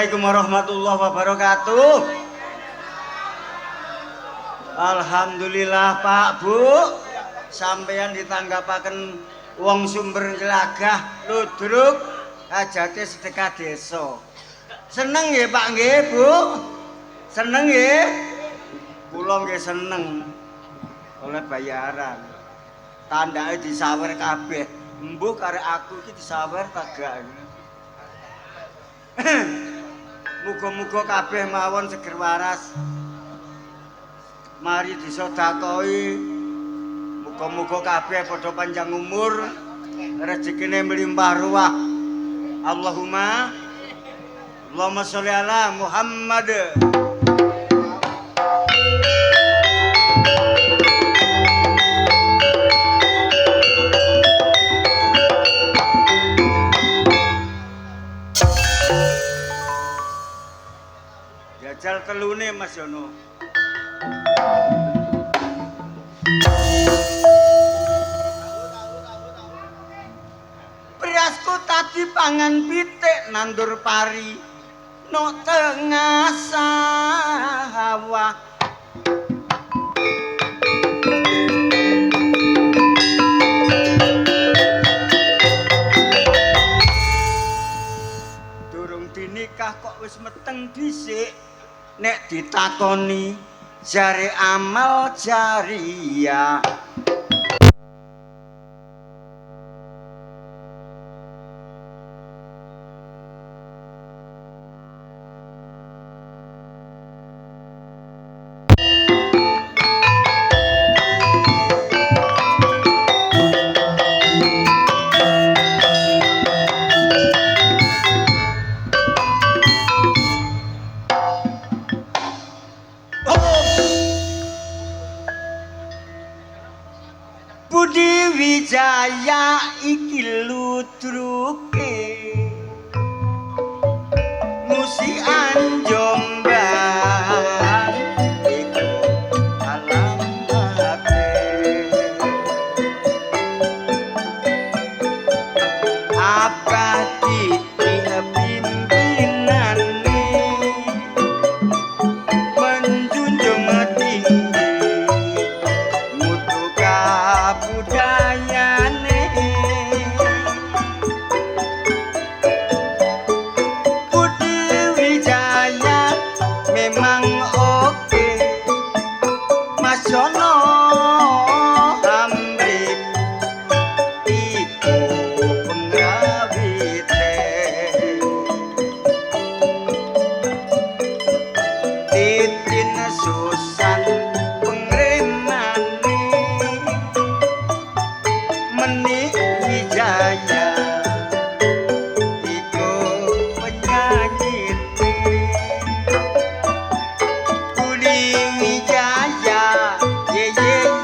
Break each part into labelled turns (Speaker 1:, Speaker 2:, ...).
Speaker 1: Assalamualaikum warahmatullahi wabarakatuh. Alhamdulillah Pak Bu, sampeyan ditanggapaken wong sumber gelagah ludruk hajate sedekah desa. Seneng nggih Pak nggih Bu? Seneng nggih? Kula nggih seneng oleh bayaran. Tandake disawer kabeh. Embuh karek aku iki disawer ta gak? Muga-muga kabeh mawon seger waras. Mari disedakahi. Muga-muga kabeh padha panjang umur, rezekine melimpah ruah. Allahumma sholli ala Muhammad. Jajal telune Mas Yono. Priasku tadi pangan pitik nandur pari no tengah sawah. Durung dinikah kok wis meteng dhisik. Nek ditakoni jare amal jariyah. Budi Wijaya iki ludruke Musikan Jombang iku alamate abadi pimpinane menjunjung tinggi mutu kabudayane Budi Wijaya memang oke Mas Jono amrip iku pengrawite Titin Susan pengremane Menik Wijaya iku penyanyite Budi Wijaya ye ye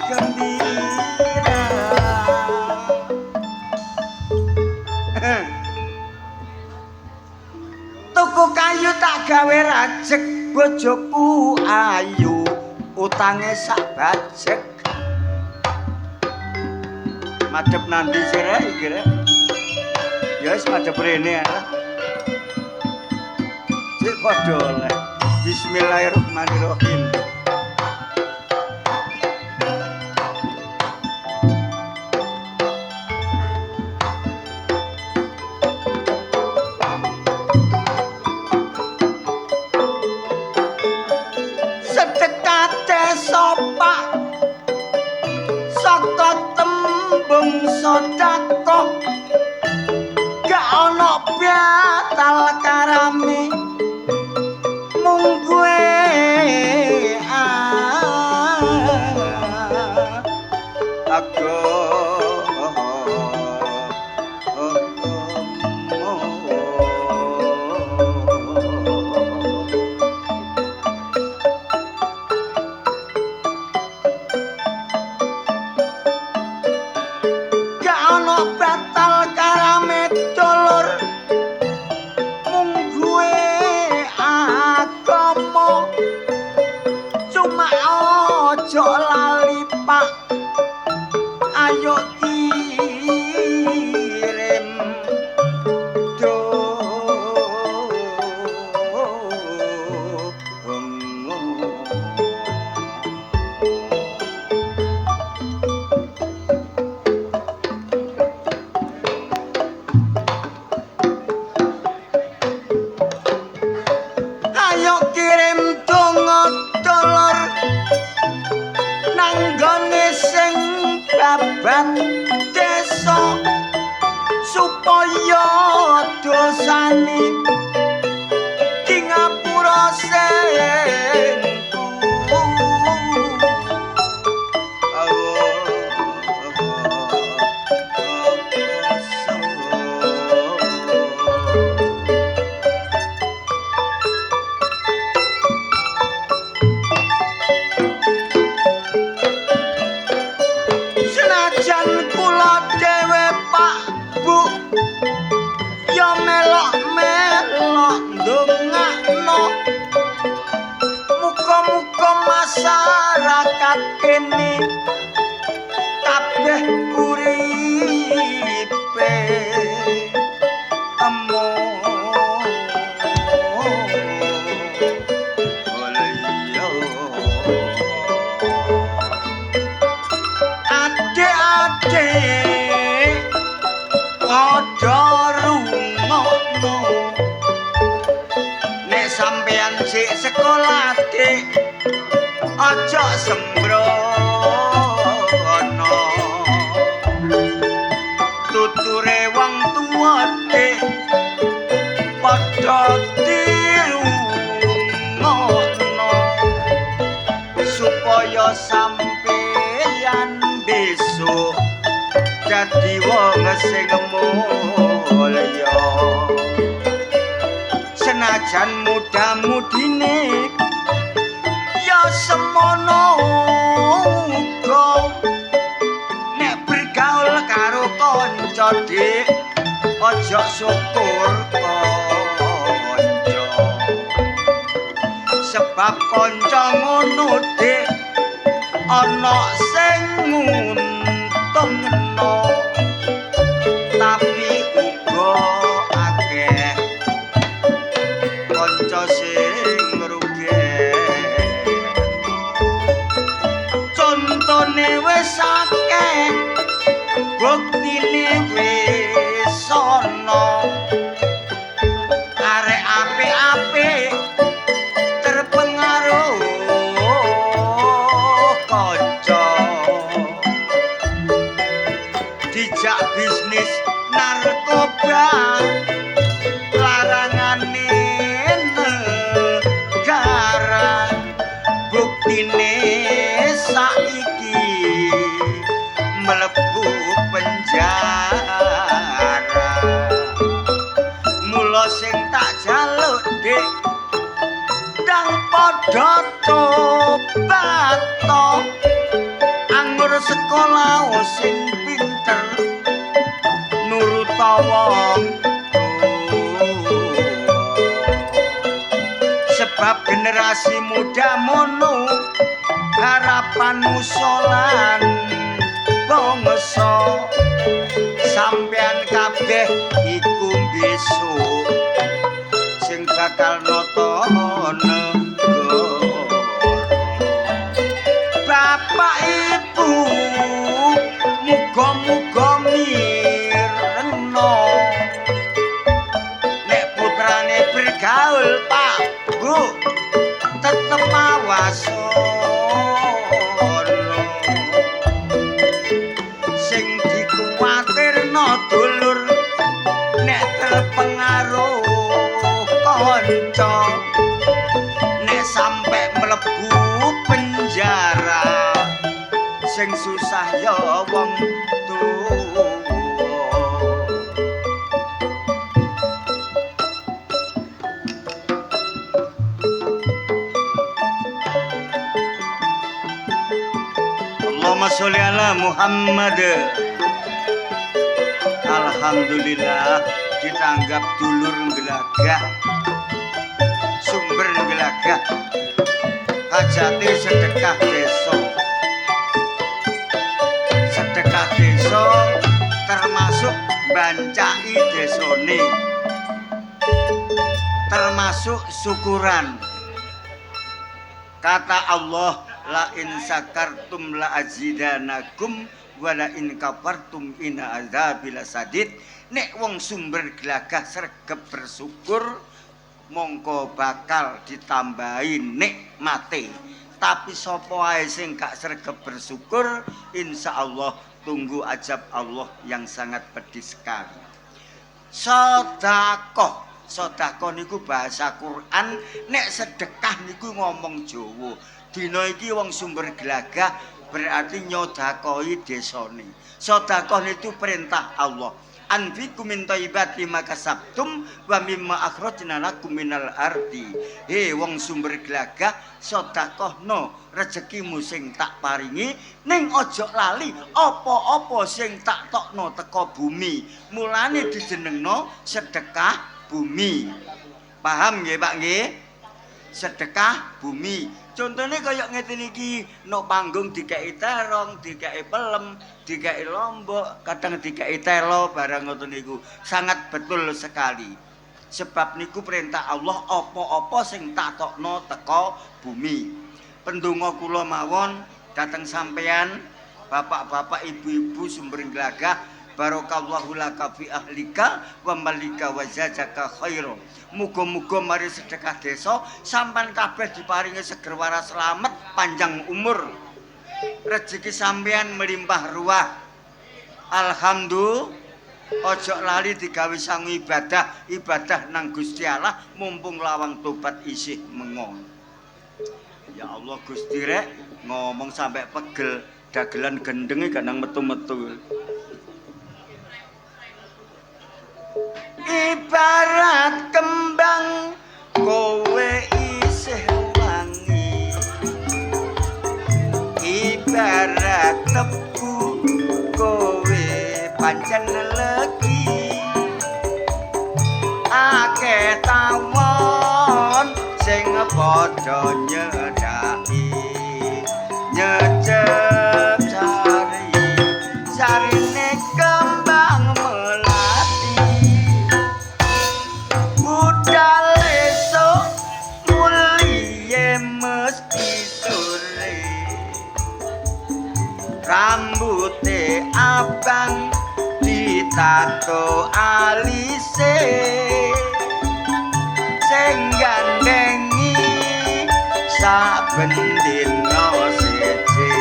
Speaker 1: gembira. Tuku kayu tak gawe rajek, bojoku ayu utange sak bajek. Madhep nanti sira iki rek. Ya wis madhep rene ae. Sik padha oleh. Bismillahirrahmanirrahim. Sedekate sopak saka tembung sedekah gak ana batal karame mung kowe aku gak ana batal karame dulur mung kowe agama cuma ojo lali pak ayo kirim ayo kirim donga dulur nanggone sing babat desa supaya dosane di ngapura sing senajan kula dhewe Pak Bu ya melok-melok ndongakno muga-muga masyarakat kene kabeh uripe adik-adik padha rungokno nek sampeyan sik sekolah dik aja sembrono tuture wong tuwa dik padha dirungokno supaya sampeyan besok dadi wong sing mulya senajan muda-mudine ya semono uga nek bergaul karo kanca dik aja syukur kanca sebab kanca ngono dik ana sing nguntungno tapi uga akeh kanca sing ngrugekno contone wis akeh buktine wis ana arek apik-apik terpengaruh kanca dijak bisnis narkoba larangane negara buktine saiki mlebu penjara mula sing tak jaluk dik ndang padha tobat to sekolah sing pinter nuruta wong sebab generasi muda mono harapan musolan bangsa sampean kabeh iku besok sing bakal nata negara bapak ibu muga-muga mirengno nek putrane bergaul Pak Bu tetep awasono sing dikuwatirno dulur nek terpengaruh kanca nek sampe mlebu penjara sing susah ya wong tuwa Allahumma sholli ala Muhammad. Alhamdulillah ditanggap dulur Gelagah sumber Gelagah hajate sedekah desa termasuk bancai desone termasuk syukuran kata Allah la in sakartum la azidanakum wala in kafartum inna adzabil sadid nek wong sumber Gelagah sregep bersyukur mongko bakal ditambahi nikmate tapi sapa wae sing gak sregep bersyukur insyaallah tunggu ajab Allah yang sangat pedis sekali sedekah niku bahasa Quran nek sedekah niku ngomong Jawa dina iki wong sumber Gelagah berarti nyodakoi desone sedekah itu perintah Allah anfiqu min thayyibati ma kasabtum wa mimma akhrajna lakum minal ardi he wong sumber Gelagah sedekahno rezekimu sing tak paringi ning aja lali apa-apa sing tak tokno teko bumi mulane dijenengno sedekah bumi paham nggih Pak nggih sedekah bumi contohnya kayak ngeten iki no panggung dikai terong dikai pelem dikai lombok kadang dikai telo barang ngoten niku sangat betul sekali sebab niku perintah Allah apa-apa sing tak tokno teko bumi pendonga kula mawon dateng sampeyan bapak-bapak ibu-ibu sumber Gelagah barokallahu laka fi ahlika wa malika wa zajaka khairu muga-muga mari sedekah desa sampean kabeh diparingi seger waras slamet panjang umur rezeki sampean melimpah ruah alhamdulillah ojo lali digawe sangu ibadah nang Gusti Allah mumpung lawang tobat isih mengon ya Allah Gusti rek ngomong sampai pegel dagelan gendenge ganang metu-metu ibarat kembang kowe isih wangi ibarat tebu kowe pancen legi akeh tawon sing padha nyedaki nyecep sarine kembang rambute abang ditato alise sing gandengi saben dina siji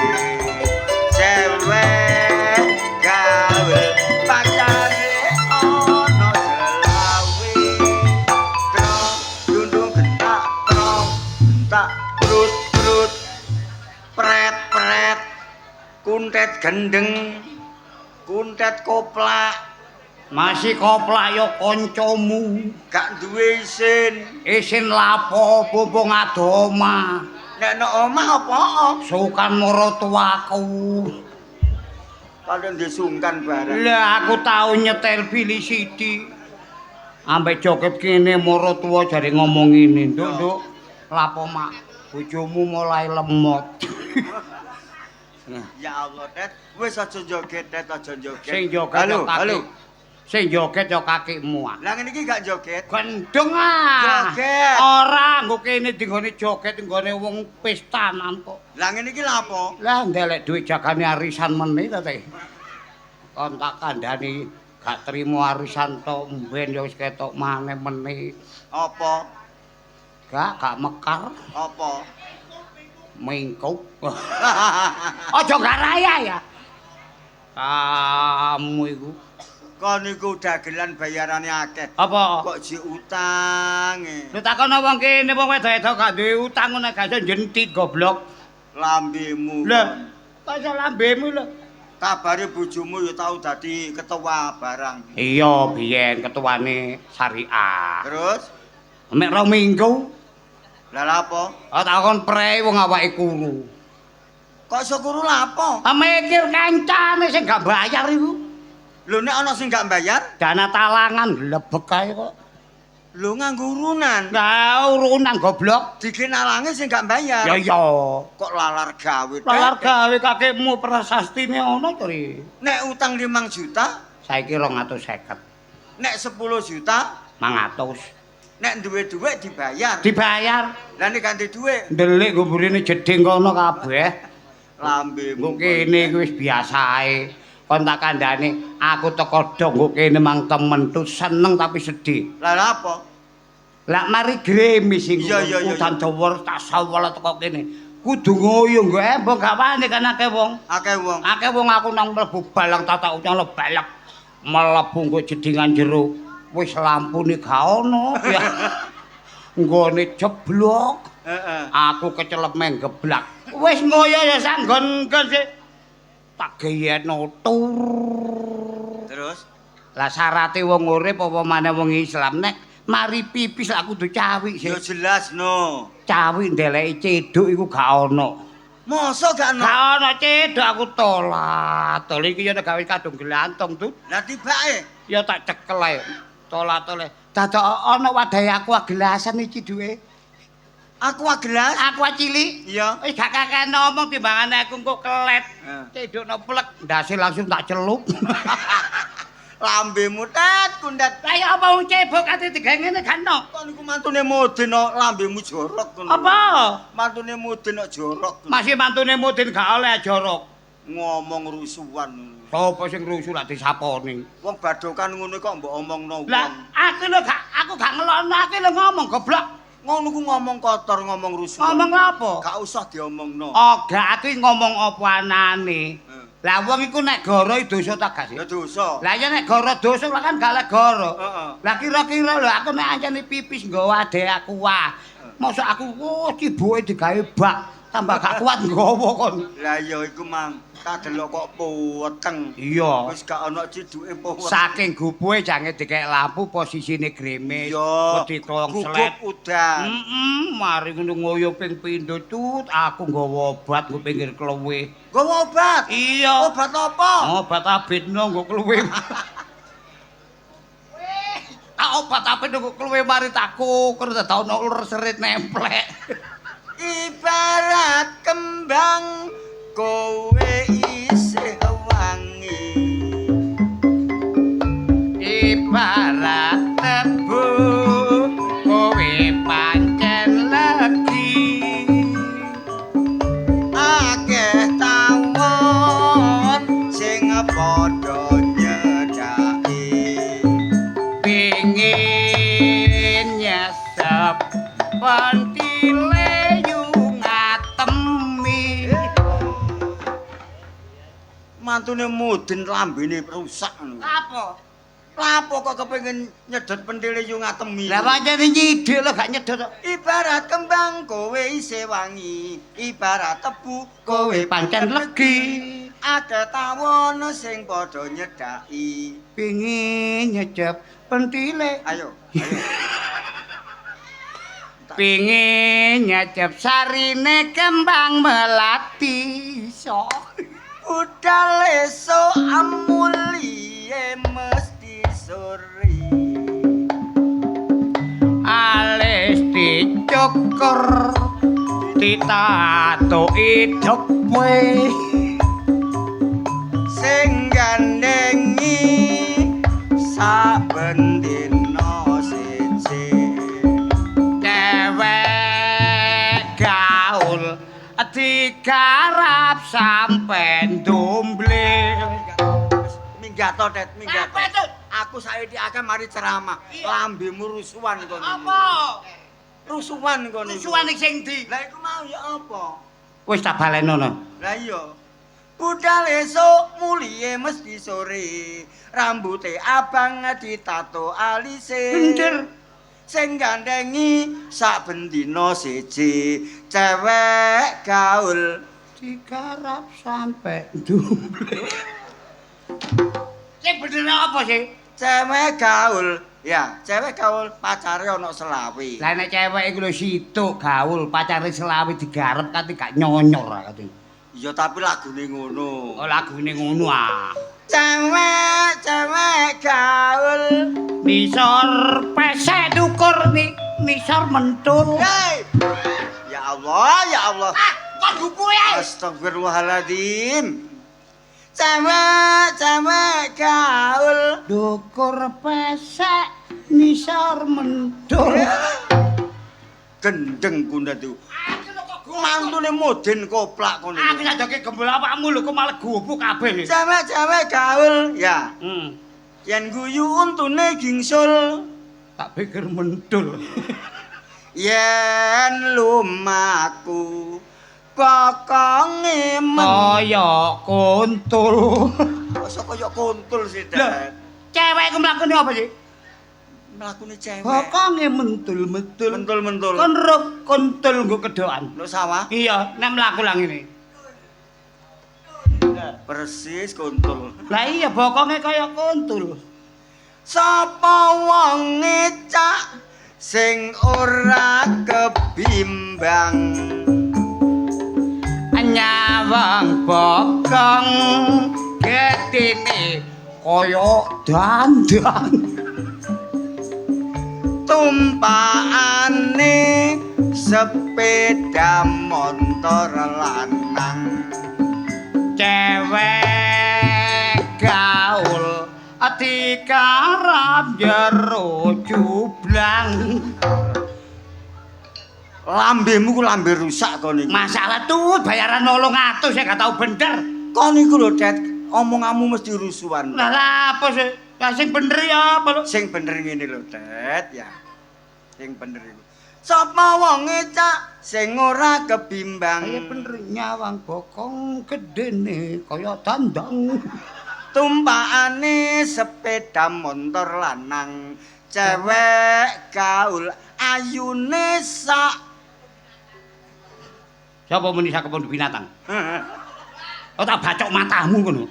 Speaker 1: cewek gawe pacare ana selawe trong dundung gentak trong gentak prut pret kuntet gendeng kuntet koplak
Speaker 2: masih koplak ya kancamu
Speaker 1: gak duwe isin
Speaker 2: lapo bubung adoma
Speaker 1: nek nek omah apa
Speaker 2: sukan maratuwaku
Speaker 1: Kalau disungkan barang.
Speaker 2: Lah aku tau nyetel Billy Sidi. Ambek joget kene moro tuwa jare ngomong ngene, Nduk, lapo mak bojomu mulai lemot.
Speaker 1: Ya Allah, Det. Wis aja joget, Det, aja joget.
Speaker 2: Sing joget yo kaki. Sing joget yo kakimu.
Speaker 1: Lah ngene iki gak joget.
Speaker 2: Gendeng ah.
Speaker 1: Joget.
Speaker 2: Ora, engko kene dinggone joget nggone wong pestanan kok.
Speaker 1: Lah ngene iki lha apa?
Speaker 2: Lah ndelek dhuwit jagane arisan meneh to teh. Kon tak kandhani gak trimo arisan tok mben ya wis ketok maneh meneh.
Speaker 1: Apa?
Speaker 2: Gak mekar.
Speaker 1: Apa?
Speaker 2: Mingkuk. Aja garaya ya. Kamu iku.
Speaker 1: Kon niku dagelan bayarane akeh.
Speaker 2: Apa?
Speaker 1: Kok ji utang.
Speaker 2: Lu takono wong kene wong wedok-wedok gak duwe utang ngono gak iso jentit goblok.
Speaker 1: Lambemu.
Speaker 2: Lah, kok iso lambemu lho.
Speaker 1: Kabare bojomu ya tau dadi ketua barang.
Speaker 2: Iya, biyen ketuane syariah.
Speaker 1: Terus?
Speaker 2: Mek 2 minggu.
Speaker 1: Lah lha apa?
Speaker 2: Takon prei wong awake kuru.
Speaker 1: Kok iso kuru lha apa?
Speaker 2: Mikir kancane sing gak bayar iku.
Speaker 1: Lho nek ana sing gak bayar,
Speaker 2: Dana talangan lebek ae kok.
Speaker 1: lho nganggo urunan.
Speaker 2: Lah urunan goblok.
Speaker 1: Dikenalange sing gak bayar.
Speaker 2: Ya iya.
Speaker 1: Kok lalar gawe.
Speaker 2: Lalar gawe kakekmu prasastine ono to ri.
Speaker 1: Nek utang 5 juta,
Speaker 2: Saiki 250.
Speaker 1: nek 10 juta,
Speaker 2: 500.
Speaker 1: nek duwe dhuwit dibayar.
Speaker 2: Dibayar.
Speaker 1: Lah nek ganti dhuwit,
Speaker 2: Ndelik gumburine jeding kono kabeh.
Speaker 1: lambemu.
Speaker 2: Nggo kene iki wis biasa ae. Kon tak kandhane, aku teko dong nggo kene mang temen tuh seneng tapi sedih.
Speaker 1: Lah lha apa?
Speaker 2: Lah mari gremis iku.
Speaker 1: Iya.
Speaker 2: Udan dawa tak sawala teko kene. Kudu ngoyo nggo embong gak wani kan akeh wong.
Speaker 1: Akeh wong.
Speaker 2: Akeh wong aku nang mlebu balang tatak ucang balak. Mlebu nggo jedingan jero. Wis lampune gak ono ya. Nggone jeblok.
Speaker 1: Heeh.
Speaker 2: Aku kecelep menggeblak. Wis ngoyo ya sanggon-nggon sik. Tak geyeno tur.
Speaker 1: Terus?
Speaker 2: Lah syarate wong urip apa maneh wong Islam nek mari pipis aku kudu cawik
Speaker 1: Ya
Speaker 2: sik.
Speaker 1: jelas no.
Speaker 2: Cawik ndeleki cedhuk iku gak ono.
Speaker 1: Mosok gak ono?
Speaker 2: Gak ono cedhuk aku tolat. Tol iki ya nek gawe kadung gelantung tuh.
Speaker 1: Lah tibake
Speaker 2: Ya tak cekel ae. Tolat-tole. Dadak ana wadahe aku gelasan iki duwe.
Speaker 1: aqua gelas.
Speaker 2: Aqua cilik.
Speaker 1: Iya.
Speaker 2: Wis gak kakek ngomong timbangane aku engko kelet. Cedhukno plek, ndase langsung tak celup.
Speaker 1: Lambemu tet kundat.
Speaker 2: Lah ya apa wong cebok ate digawe ngene kan no.
Speaker 1: Kok niku mantune Mudin kok lambemu jorok ngono.
Speaker 2: Apa?
Speaker 1: Mantune Mudin kok jorok.
Speaker 2: Masih mantune Mudin gak oleh jorok.
Speaker 1: Ngomong rusuhan.
Speaker 2: Sapa sing rusuh lak disaponi?
Speaker 1: Wong badokan ngono kok mbok omongno wong.
Speaker 2: Lah aku lho aku gak ngelokno aku lho ngomong goblok.
Speaker 1: Ngono ku ngomong kotor, ngomong rusuhan.
Speaker 2: Ngomong apa?
Speaker 1: Gak usah diomongno.
Speaker 2: Oh, gak aku ngomong apa anane. Lah wong iku nek goro dosa ta gak sih?
Speaker 1: Ya dosa.
Speaker 2: Lah ya nek goro dosa lah kan gak lek goro.
Speaker 1: Heeh.
Speaker 2: Lah kira-kira lho aku nek ancane pipis nggawa adek aku wah. Mosok aku cibuke digawe bak tambah gak kuat nggawa kon.
Speaker 1: Lah ya iku mang tak delok kok puweteng.
Speaker 2: Iya.
Speaker 1: Wis gak ana ciduke puweteng.
Speaker 2: Saking gubuhe jange dikek lampu posisine gremes.
Speaker 1: Iya.
Speaker 2: Wedi tolong selet.
Speaker 1: Gugup udan.
Speaker 2: Mari ngono ngoyo ping pindho tut aku nggawa obat nggo pinggir klewe.
Speaker 1: Nggawa obat.
Speaker 2: Iya.
Speaker 1: Obat apa?
Speaker 2: Obat abitno nggo klewe. Tak obat abitno nggo klewe mari tak kukur dadak ana uler serit nemplek.
Speaker 1: Ibarat kembang kowe isih wangi.
Speaker 2: Ibarat tebu kowe pancen legi.
Speaker 1: Akeh tawon sing padha nyedaki.
Speaker 2: Pingin nyesep pentile yu ngatemi.
Speaker 1: Mantune Mudin lambene rusak ngono.
Speaker 2: Apa?
Speaker 1: Lapo kok kepengin nyedot pentile yu ngatemi.
Speaker 2: Lah pancen nyidik lho gak nyedot.
Speaker 1: Ibarat kembang kowe isih wangi, ibarat tebu
Speaker 2: Kowe pancen legi.
Speaker 1: Akeh tawon sing padha nyedaki.
Speaker 2: Pingin nyecep pentile.
Speaker 1: Ayo.
Speaker 2: Pingin nyecep sarine kembang melati. So.
Speaker 1: budal esuk amulie mesti sore
Speaker 2: alis dicukur ditatoki depe
Speaker 1: sing gandengi saben dina siji
Speaker 2: dewek gaul digarap sampe ndomble
Speaker 1: minggat to Det minggat
Speaker 2: apa itu
Speaker 1: aku saiki akeh mari ceramah lambemu rusuhan kono
Speaker 2: apa
Speaker 1: rusuhan kono
Speaker 2: rusuhan sing ndi
Speaker 1: lah iku mau ya apa
Speaker 2: wis tak balenono
Speaker 1: lah iya budal esuk mulie mesti sore rambute abang ditato alise
Speaker 2: bener
Speaker 1: sing gandengi saben dina siji cewek gaul
Speaker 2: digarap sampe ndomble sing bener apa sih
Speaker 1: cewek gaul ya cewek gaul pacare ana selawe
Speaker 2: lah nek cewek iku lho situk gaul pacare selawe digarep kate gak nyonyor kate
Speaker 1: iya tapi lagune ngono
Speaker 2: oh lagune ngono ah
Speaker 1: cewek gaul
Speaker 2: nisor pesek dukur nisor mentul
Speaker 1: hey ya Allah
Speaker 2: kok duku ya
Speaker 1: astagfirullahaladzim cewek gaul
Speaker 2: dukur pesek nisor mentul
Speaker 1: gendeng bunda tuh mantune moden koplak kono
Speaker 2: aku sajoke gembul awakmu lho kok malah gubuk kabeh
Speaker 1: cewek gaul ya yen guyu untune gingsul
Speaker 2: tak pikir mentul
Speaker 1: yen lumaku pokonge
Speaker 2: kaya kuntul
Speaker 1: masa kaya kuntul sih
Speaker 2: lho cewek ku mlakune apa sih
Speaker 1: mlakune cewek
Speaker 2: pokonge mentul-mentul
Speaker 1: mentul
Speaker 2: kon ro kuntul nggo kedokan
Speaker 1: lho sawah
Speaker 2: iya nek mlaku lang ngene
Speaker 1: persis kuntul
Speaker 2: lah iya bokonge kaya kuntul
Speaker 1: sapa wong ngecak sing ora kebimbang
Speaker 2: nyawang bokong getine kaya dandang
Speaker 1: tumpakane sepeda motor lanang
Speaker 2: cewek gaul dikarap jero jublang
Speaker 1: lambemu ku lambe rusak kon iki
Speaker 2: masalah tuh bayaran 800 saya gak tau bener
Speaker 1: kon iku lho Det omonganmu mesti rusuhan
Speaker 2: lah apa sih ya sing bener ya apa lho
Speaker 1: sing bener ngene lho Det ya sing bener iku sapa wong ngecak sing ora kebimbang
Speaker 2: kaya bener nyawang bokong gedene kaya dandang
Speaker 1: tumpakane sepeda motor lanang cewek gaul ayune sak
Speaker 2: sapa muni sak kebon binatang oh tak bacok matamu ngono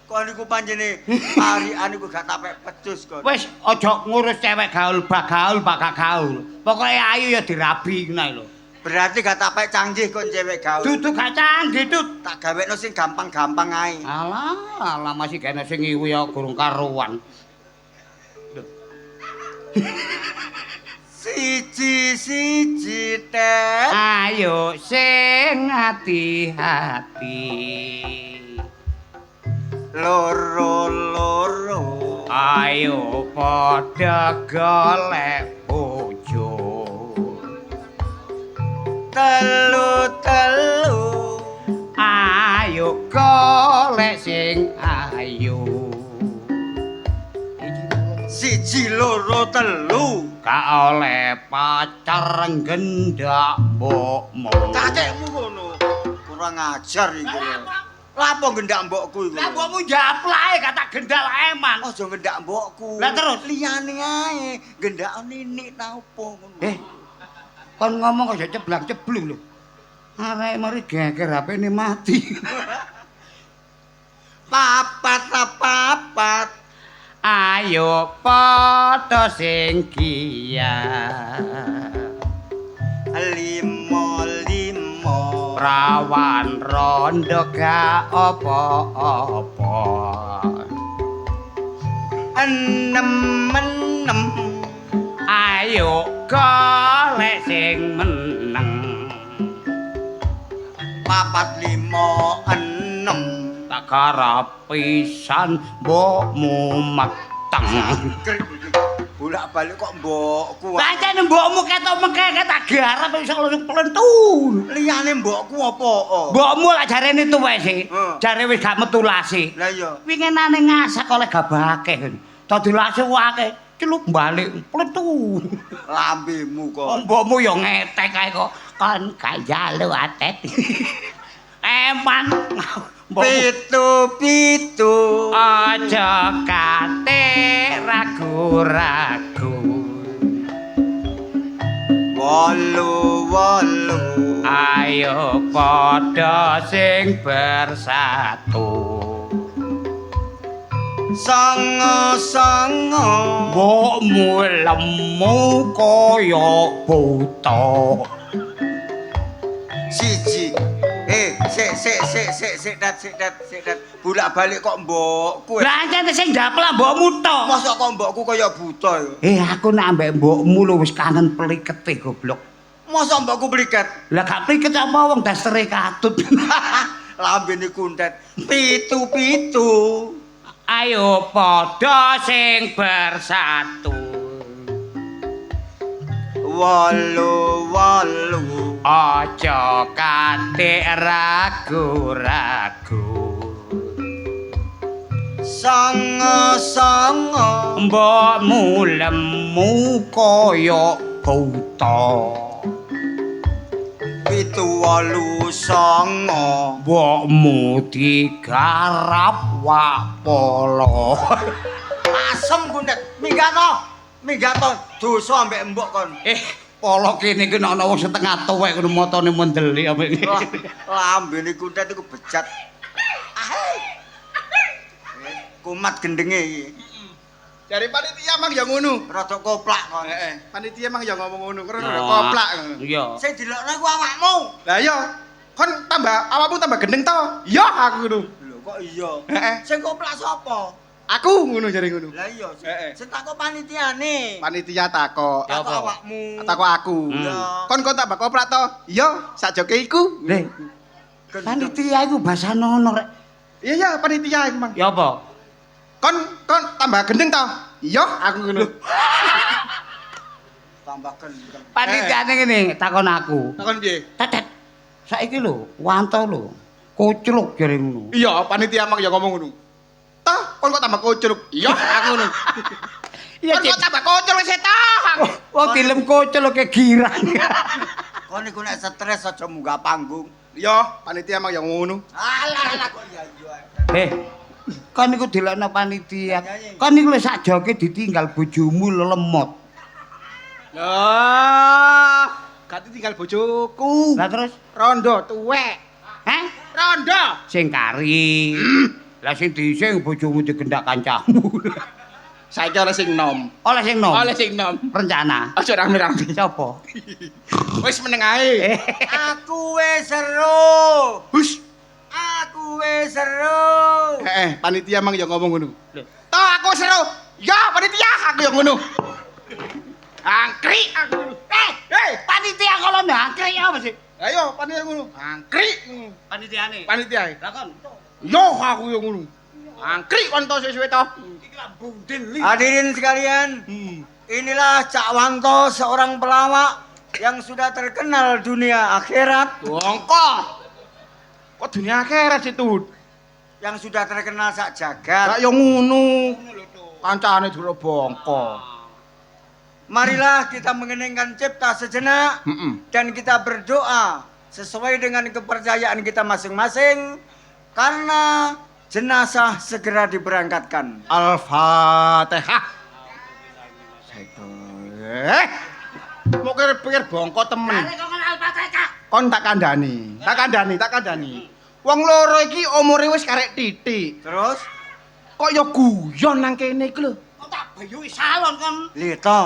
Speaker 1: kok niku panjene parikan niku gak tapek pedus kok
Speaker 2: wis aja ngurus cewek gaul bagaul bakagaul pokoke ayu ya dirabi ngono lho
Speaker 1: berarti gak tapek canggih kon cewek gaul
Speaker 2: dudu gak canggih tut
Speaker 1: tak gawekno sing gampang-gampang ae
Speaker 2: alah masih kene sing iku ya gurung karuan
Speaker 1: siji Tet
Speaker 2: ayo sing hati-hati
Speaker 1: loro
Speaker 2: ayo padha golek bojo
Speaker 1: telu
Speaker 2: ayo golek sing ayu
Speaker 1: siji loro telu
Speaker 2: gak oleh pacar gendak mbokmu
Speaker 1: kakekmu ngono kurang ajar iki lho lapo gendak mbokku iku
Speaker 2: lah mbokmu japlae kata gendal emang
Speaker 1: aja gendak mbokku
Speaker 2: lah terus
Speaker 1: liyane ae gendak ninik ta opo ngono
Speaker 2: kon ngomong kok ceblak-cebluk lho arek mari geger HP-ne mati
Speaker 1: papat
Speaker 2: ayo padha sing kiya
Speaker 1: limo
Speaker 2: perawan rondo gak apa-apa.
Speaker 1: Enem-enem
Speaker 2: Ayo golek sing meneng.
Speaker 1: 4, 5, 6
Speaker 2: Tak garap pisan mbokmu meteng.
Speaker 1: Bolak-balik kok mbokku.
Speaker 2: Pancen mbokmu ketok mengke tak garap iso langsung plentu.
Speaker 1: Liyane mbokku apa?
Speaker 2: Mbokmu lak jarene tuwek sih. Jare wis gak metu lase.
Speaker 1: Lah iya.
Speaker 2: Winginane ngasak oleh gabake. Dadi lase akeh, celup balik plentu.
Speaker 1: Lambemu kok.
Speaker 2: Mbokmu yo ngetek kae kok. Kon gak jalu atet. Eman.
Speaker 1: Pitu-pitu
Speaker 2: Aja kate ragu-ragu.
Speaker 1: 8, 8
Speaker 2: Ayo padha sing bersatu.
Speaker 1: 9, 9
Speaker 2: Mbokmu lemu kaya buta.
Speaker 1: 1 sik dat bolak-balik kok mbokku.
Speaker 2: Lah ancen sing ndaplak mbokmu tok.
Speaker 1: Mosok kok mbokku kaya buta ya.
Speaker 2: Aku nak ambek mbokmu lho wis kangen plikete goblok.
Speaker 1: Mosok mbokku pliket.
Speaker 2: Lah gak pliket apa wong dasere katut.
Speaker 1: Lambene kuntet. Pitu-pitu
Speaker 2: Ayo padha sing bersatu.
Speaker 1: 8, 8
Speaker 2: Aja kate ragu-ragu.
Speaker 1: 9, 9
Speaker 2: Mbokmu lemu kaya buta.
Speaker 1: 7, 8 9
Speaker 2: Mbokmu digarap wapolo.
Speaker 1: Asem kuntet. Minggato dosa ambek mbok kon.
Speaker 2: Polo kene iki ana wong setengah tuwek ngono matane mendeli ambek ngene.
Speaker 1: Lambene kuntet iku bejat. Kumat gendenge iki.
Speaker 3: Dari panitia mang ya ngono.
Speaker 1: Rada koplak kon.
Speaker 3: Heeh. Panitia mang ya ngomong ngono, karo rada koplak.
Speaker 2: Iya.
Speaker 1: Sing dilokno iku awakmu.
Speaker 3: Lah iya, kon tambah awakmu tambah gendeng to. Iya aku ngono.
Speaker 1: Lho kok iya?
Speaker 3: Heeh.
Speaker 1: Sing koplak sapa?
Speaker 3: Aku ngono jare ngono.
Speaker 1: Lah iya.
Speaker 3: Heeh.
Speaker 1: Sing takok panitiane.
Speaker 3: Panitia takok.
Speaker 1: Takok
Speaker 2: Apa?
Speaker 1: awakmu.
Speaker 3: Takok aku.
Speaker 1: Iya.
Speaker 3: Kon tambah koplak to. Iya, sak joke iku.
Speaker 2: Leh, panitia iku basane rek.
Speaker 3: Iya ya panitia iku mang.
Speaker 2: Ya apa?
Speaker 3: Kon tambah gendeng to. Iya aku ngono.
Speaker 1: Tambah gendeng.
Speaker 2: Panitiane ngene takon aku.
Speaker 3: Takon piye?
Speaker 2: Tetet. Saiki lho, wanto lho. Kocluk jare ngono.
Speaker 3: Iya, panitia mang ya ngomong ngono. Toh, kon kok tambah kocruk. Iya aku ngono.
Speaker 2: Iya,
Speaker 3: Kon kok tambah kocruk wis toh.
Speaker 2: wong dilem kocluk ke girang.
Speaker 1: Kon niku nek stres aja munggah panggung.
Speaker 3: Iya, panitia mang ya ngono.
Speaker 1: Alah kok iya iya.
Speaker 2: Kon niku dilekno panitia. Kon niku lho sak joke ditinggal bojomu lemot.
Speaker 3: Lah, gak tinggal bojoku.
Speaker 2: Lah terus,
Speaker 3: Rondo tuwek.
Speaker 2: heh?
Speaker 3: Rondo.
Speaker 2: Sing kari. Lah sing dhisik bojomu digendak kancamu.
Speaker 3: Saiki oleh sing nom.
Speaker 2: Oleh sing nom.
Speaker 3: Oleh sing nom.
Speaker 2: Rencana.
Speaker 3: Aja rame-rame.
Speaker 2: Sapa?
Speaker 3: Wis meneng ae.
Speaker 1: Aku wis seru.
Speaker 3: Hus.
Speaker 1: Aku wis seru.
Speaker 3: Panitia mang ya ngomong ngono. Toh aku seru. Ya, panitia aku ya ngono. Angkrik aku.
Speaker 2: Panitia kalau ngangkrik apa sih?
Speaker 3: Ayo, panitia ngono. Angkrik.
Speaker 2: Panitiane.
Speaker 3: Panitia.
Speaker 2: Lah kon.
Speaker 3: Yo aku ya ngono. Angkrik kon to suwe-suwe to.
Speaker 2: Iki lah bundel.
Speaker 1: Hadirin sekalian, inilah Cak Wanto, seorang pelawak yang sudah terkenal dunia akhirat,
Speaker 3: Bongkok. Kok dunia akhirat situ?
Speaker 1: yang sudah terkenal sak jagat.
Speaker 3: Lah yo ngono. Kancane dulu bongkok.
Speaker 1: Marilah kita mengeningkan cipta sejenak dan kita berdoa sesuai dengan kepercayaan kita masing-masing karena jenazah segera diberangkatkan.
Speaker 3: Al-Fatihah. Mau pikir bongkok temen. Kon tak kandhani. Wong loro iki umure wis karek titik.
Speaker 1: Terus,
Speaker 3: Kok ya guyon nang kene iki lho.
Speaker 2: Kok tak bayui salon kon.
Speaker 1: Lito,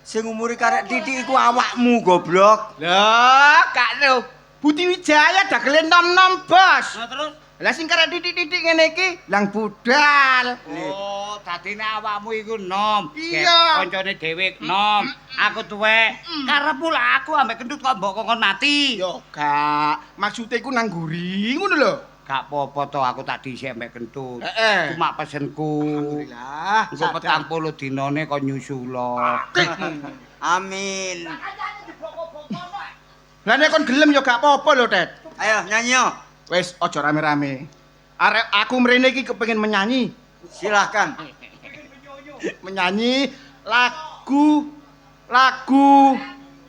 Speaker 1: sing umure karek titik iku awakmu goblok.
Speaker 3: Lah, gak lho. Budi Wijaya dagele nom-nom, Bos.
Speaker 2: Nah, terus
Speaker 3: Lah sing karek titik-titik ngene iki lang budal.
Speaker 2: oh, dadine awakmu iku nom.
Speaker 3: Iya.
Speaker 2: Kancane dhewe nom. Aku tuwek. Karepmu lah aku ambek kentut kok mbok kongkon mati.
Speaker 3: Yo gak, maksude iku nang guri ngono lho.
Speaker 2: Gak apa-apa to aku tak dhisik ambek kentut.
Speaker 3: Heeh.
Speaker 2: Cuma pesenku.
Speaker 3: Alhamdulillah.
Speaker 2: Engko petang puluh dinane kok nyusula.
Speaker 1: Amin.
Speaker 3: Lah nek kon gelem yo gak apa-apa lho, Tet.
Speaker 1: Ayo nyanyi yo.
Speaker 3: Wis aja rame-rame. Arek aku mrene iki kepengin menyanyi.
Speaker 1: Silahkan.
Speaker 3: Menyanyi lagu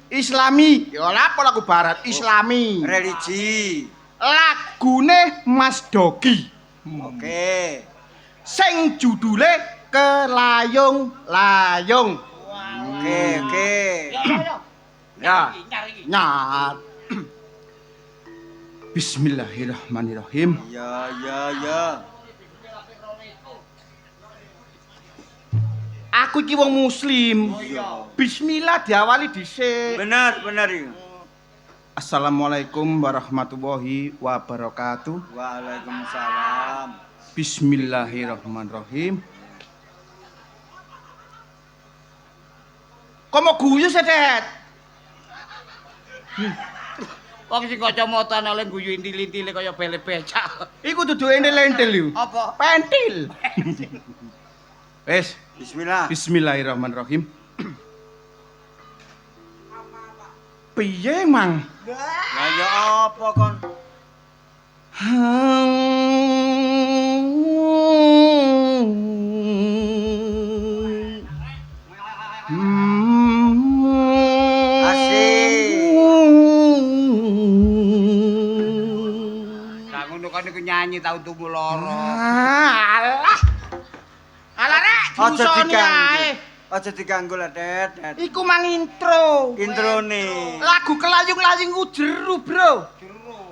Speaker 3: Islami. Ya lapo lagu barat Islami.
Speaker 1: Religi.
Speaker 3: Lagune Mas Dogi.
Speaker 1: Oke.
Speaker 3: Sing judule Kelayung-layung.
Speaker 1: Oke.
Speaker 3: Ya. Nyat. Bismillahirrahmanirrahim.
Speaker 1: Ya.
Speaker 3: Aku iki wong muslim.
Speaker 1: Iya.
Speaker 3: Bismillah diawali dhisik.
Speaker 1: Benar iki.
Speaker 3: Assalamualaikum warahmatullahi wabarakatuh.
Speaker 1: Waalaikumsalam.
Speaker 3: Bismillahirrahmanirrahim. Kok mau guyu sedet?
Speaker 2: Wong sing kacamata nang guyu intil-intile kaya bele becak.
Speaker 3: Iku dudu entel-entel yo.
Speaker 2: Apa?
Speaker 3: Pentil. Wes,
Speaker 1: Bismillah.
Speaker 3: bismillahirrahmanirrahim. Piye, Mang?
Speaker 1: Lah ya apa kon?
Speaker 2: Lah ngono kan iku nyanyi tau tumu lara.
Speaker 3: Alah. Alah rek,
Speaker 1: Aja
Speaker 3: diusoni
Speaker 1: diganggu.
Speaker 3: ae.
Speaker 1: Aja diganggu lah, Tet.
Speaker 3: Iku mang intro.
Speaker 1: Introne.
Speaker 3: Lagu Kelayung-layung Ujeru, Bro.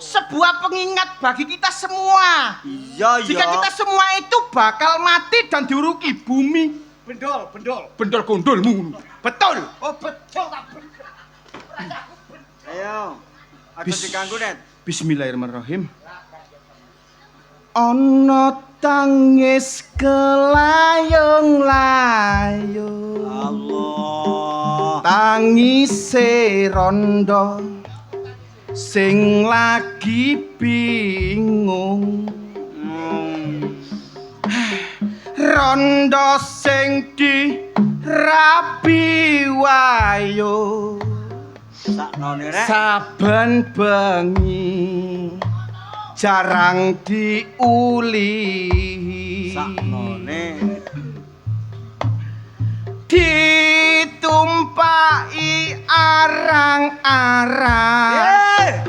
Speaker 3: Sebuah pengingat bagi kita semua.
Speaker 1: Iya.
Speaker 3: Jika kita semua itu bakal mati dan diuruki bumi.
Speaker 2: Bendol.
Speaker 3: Bendol gondolmu. Betul.
Speaker 2: Oh, betul tak bener.
Speaker 1: Ayo. Aja diganggu, Tet.
Speaker 3: Bismillahirrahmanirrahim. Ana tangis kelayung-layung.
Speaker 1: Allah.
Speaker 3: Tangise rondo sing lagi bingung. Rondo sing dirabi wayo
Speaker 1: Saknone rek.
Speaker 3: saben bengi jarang diuli.
Speaker 1: Saknone.
Speaker 3: Ditumpai arang-arang.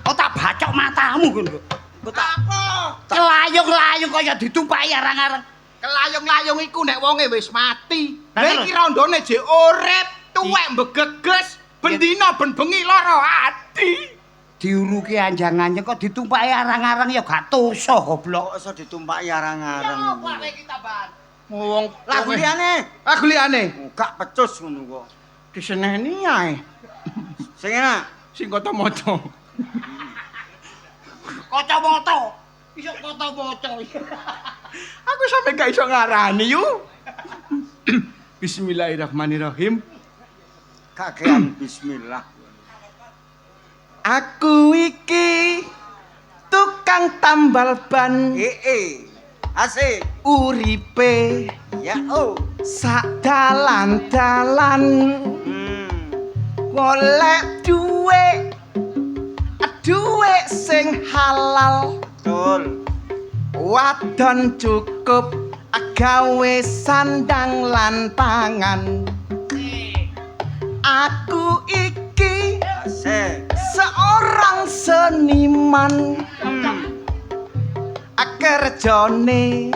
Speaker 2: Oh tak bacok matamu ngono.
Speaker 3: Kok apa?
Speaker 2: Kelayung-layung kaya ditumpaki arang-arang.
Speaker 3: Kelayung-layung iku nek wonge wis mati.
Speaker 2: Lah,
Speaker 3: Lah iki rondone jek urip, tuwek mbegeges, bendina ben bengi lara ati.
Speaker 2: Diuruki anjang-anjang kok ditumpaki arang-arang ya gak tuso goblok.
Speaker 1: Kok iso ditumpaki arang-arang.
Speaker 3: iki tambahan? Wong
Speaker 1: Lagu liyane.
Speaker 3: Lagu liyane
Speaker 1: Gak pecus ngono kok.
Speaker 3: diseneni ae.
Speaker 1: Sing enak.
Speaker 3: Sing kata-maca.
Speaker 2: Kacamata. Iso kacamata.
Speaker 3: Aku sampe gak iso ngarani yu. Bismillahirrahmanirrahim.
Speaker 1: Kakean bismillah.
Speaker 3: Aku iki tukang tambal ban.
Speaker 1: Asik.
Speaker 3: Uripe
Speaker 1: Ya oh.
Speaker 3: sak dalan-dalan golek duwe sing halal.
Speaker 1: Betul.
Speaker 3: Wadon cukup gawe sandang lan pangan. Aku iki
Speaker 1: Asik.
Speaker 3: seorang seniman. Kerjane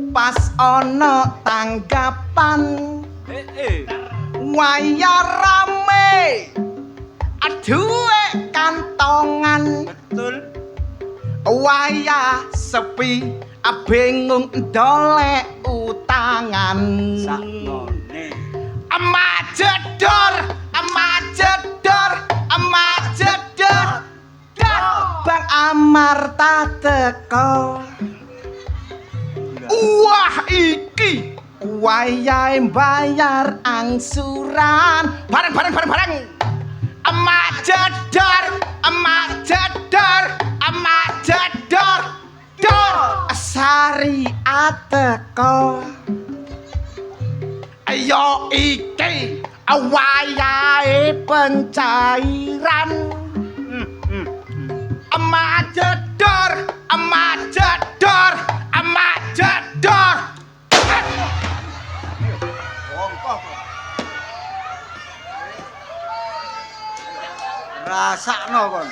Speaker 3: pas ana tanggapan wayah rame duwe kantongan.
Speaker 1: Betul.
Speaker 3: Wayah sepi bingung ndolek utangan.
Speaker 1: Saknone.
Speaker 3: Emak jedor, emak jedor, emak jedor. Amarta teko. Wah iki wayahe bayar angsuran. Bareng. Emak jedor, dor. Sari ateko. Ayo iki wayahe pencairan. Emak jedor.
Speaker 1: Rasakno kon.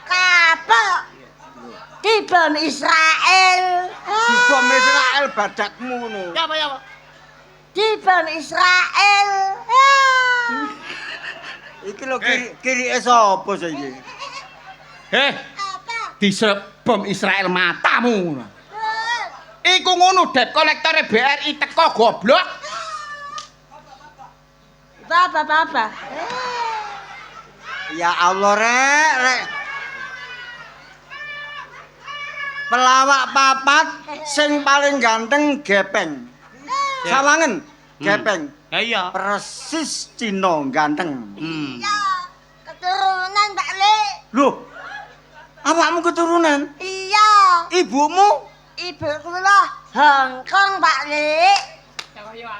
Speaker 4: Kapok dibom Israel.
Speaker 1: Dibom Israel badakmu ngono.
Speaker 3: Ya apa?
Speaker 4: Dibom Israel.
Speaker 1: Iki lho kiri sapa saiki?
Speaker 3: Disebom Israel matamu. Iku ngono debt kolektore BRI teko goblok.
Speaker 4: Bapak.
Speaker 1: Ya Allah rek. Pelawak papat sing paling ganteng Gepeng. Sawangen Gepeng.
Speaker 2: Ya iya.
Speaker 1: Persis Cina ganteng.
Speaker 4: Ya, keturunan Pak Le.
Speaker 1: Loh. Awakmu keturunan?
Speaker 4: Iya.
Speaker 1: Ibumu?
Speaker 4: Ibu kula Hongkong Pak Le.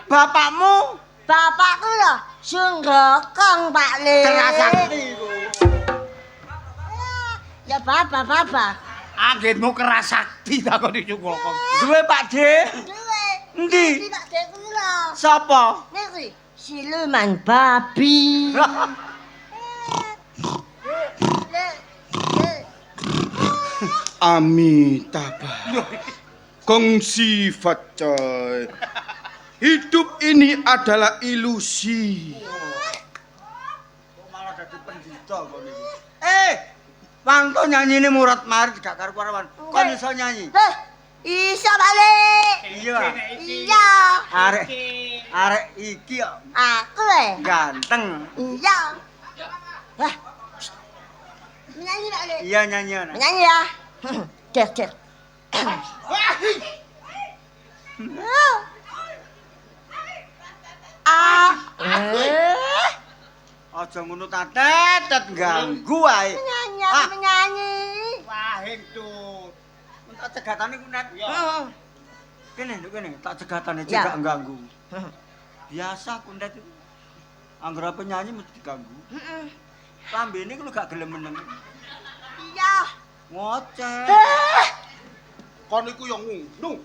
Speaker 1: Bapakmu?
Speaker 4: Bapakku lho Sunggokong Pak Le.
Speaker 1: Kerasakti iku.
Speaker 4: Ya bapak.
Speaker 2: Anggenmu kerasakti takon dicukokong.
Speaker 1: Duwe Pak De?
Speaker 4: Duwe.
Speaker 1: Endi?
Speaker 4: Tidak de kula.
Speaker 1: Sapa?
Speaker 4: Niki siluman babi.
Speaker 3: Amitabha. Kongsi facai. Hidup ini adalah ilusi.
Speaker 1: Malah dadi pendhita kok niku. Wangko nyanyine Murad Marit gak karu-karuan. Kon iso nyanyi?
Speaker 4: Iso Pak Le.
Speaker 1: Iya.
Speaker 4: Iya.
Speaker 1: Arek iki kok
Speaker 4: Aku le.
Speaker 1: ganteng.
Speaker 4: Iya. Wah. Nyanyi Pak Le.
Speaker 1: Iya nyanyi ana.
Speaker 4: Nyanyi ya. Cek.
Speaker 1: Aja ngono tatet ganggu wae.
Speaker 4: Menyanyi.
Speaker 1: Wah itu. Tak cegatane ku Net. Kene tak cegatane
Speaker 4: Ya.
Speaker 1: cegak ganggu. Biasa ku Net itu. Angger apa nyanyi mesti diganggu. Lambene ku lho gak gelem meneng.
Speaker 4: Iya.
Speaker 1: Ngoceh.
Speaker 3: Kon iku yo ngono.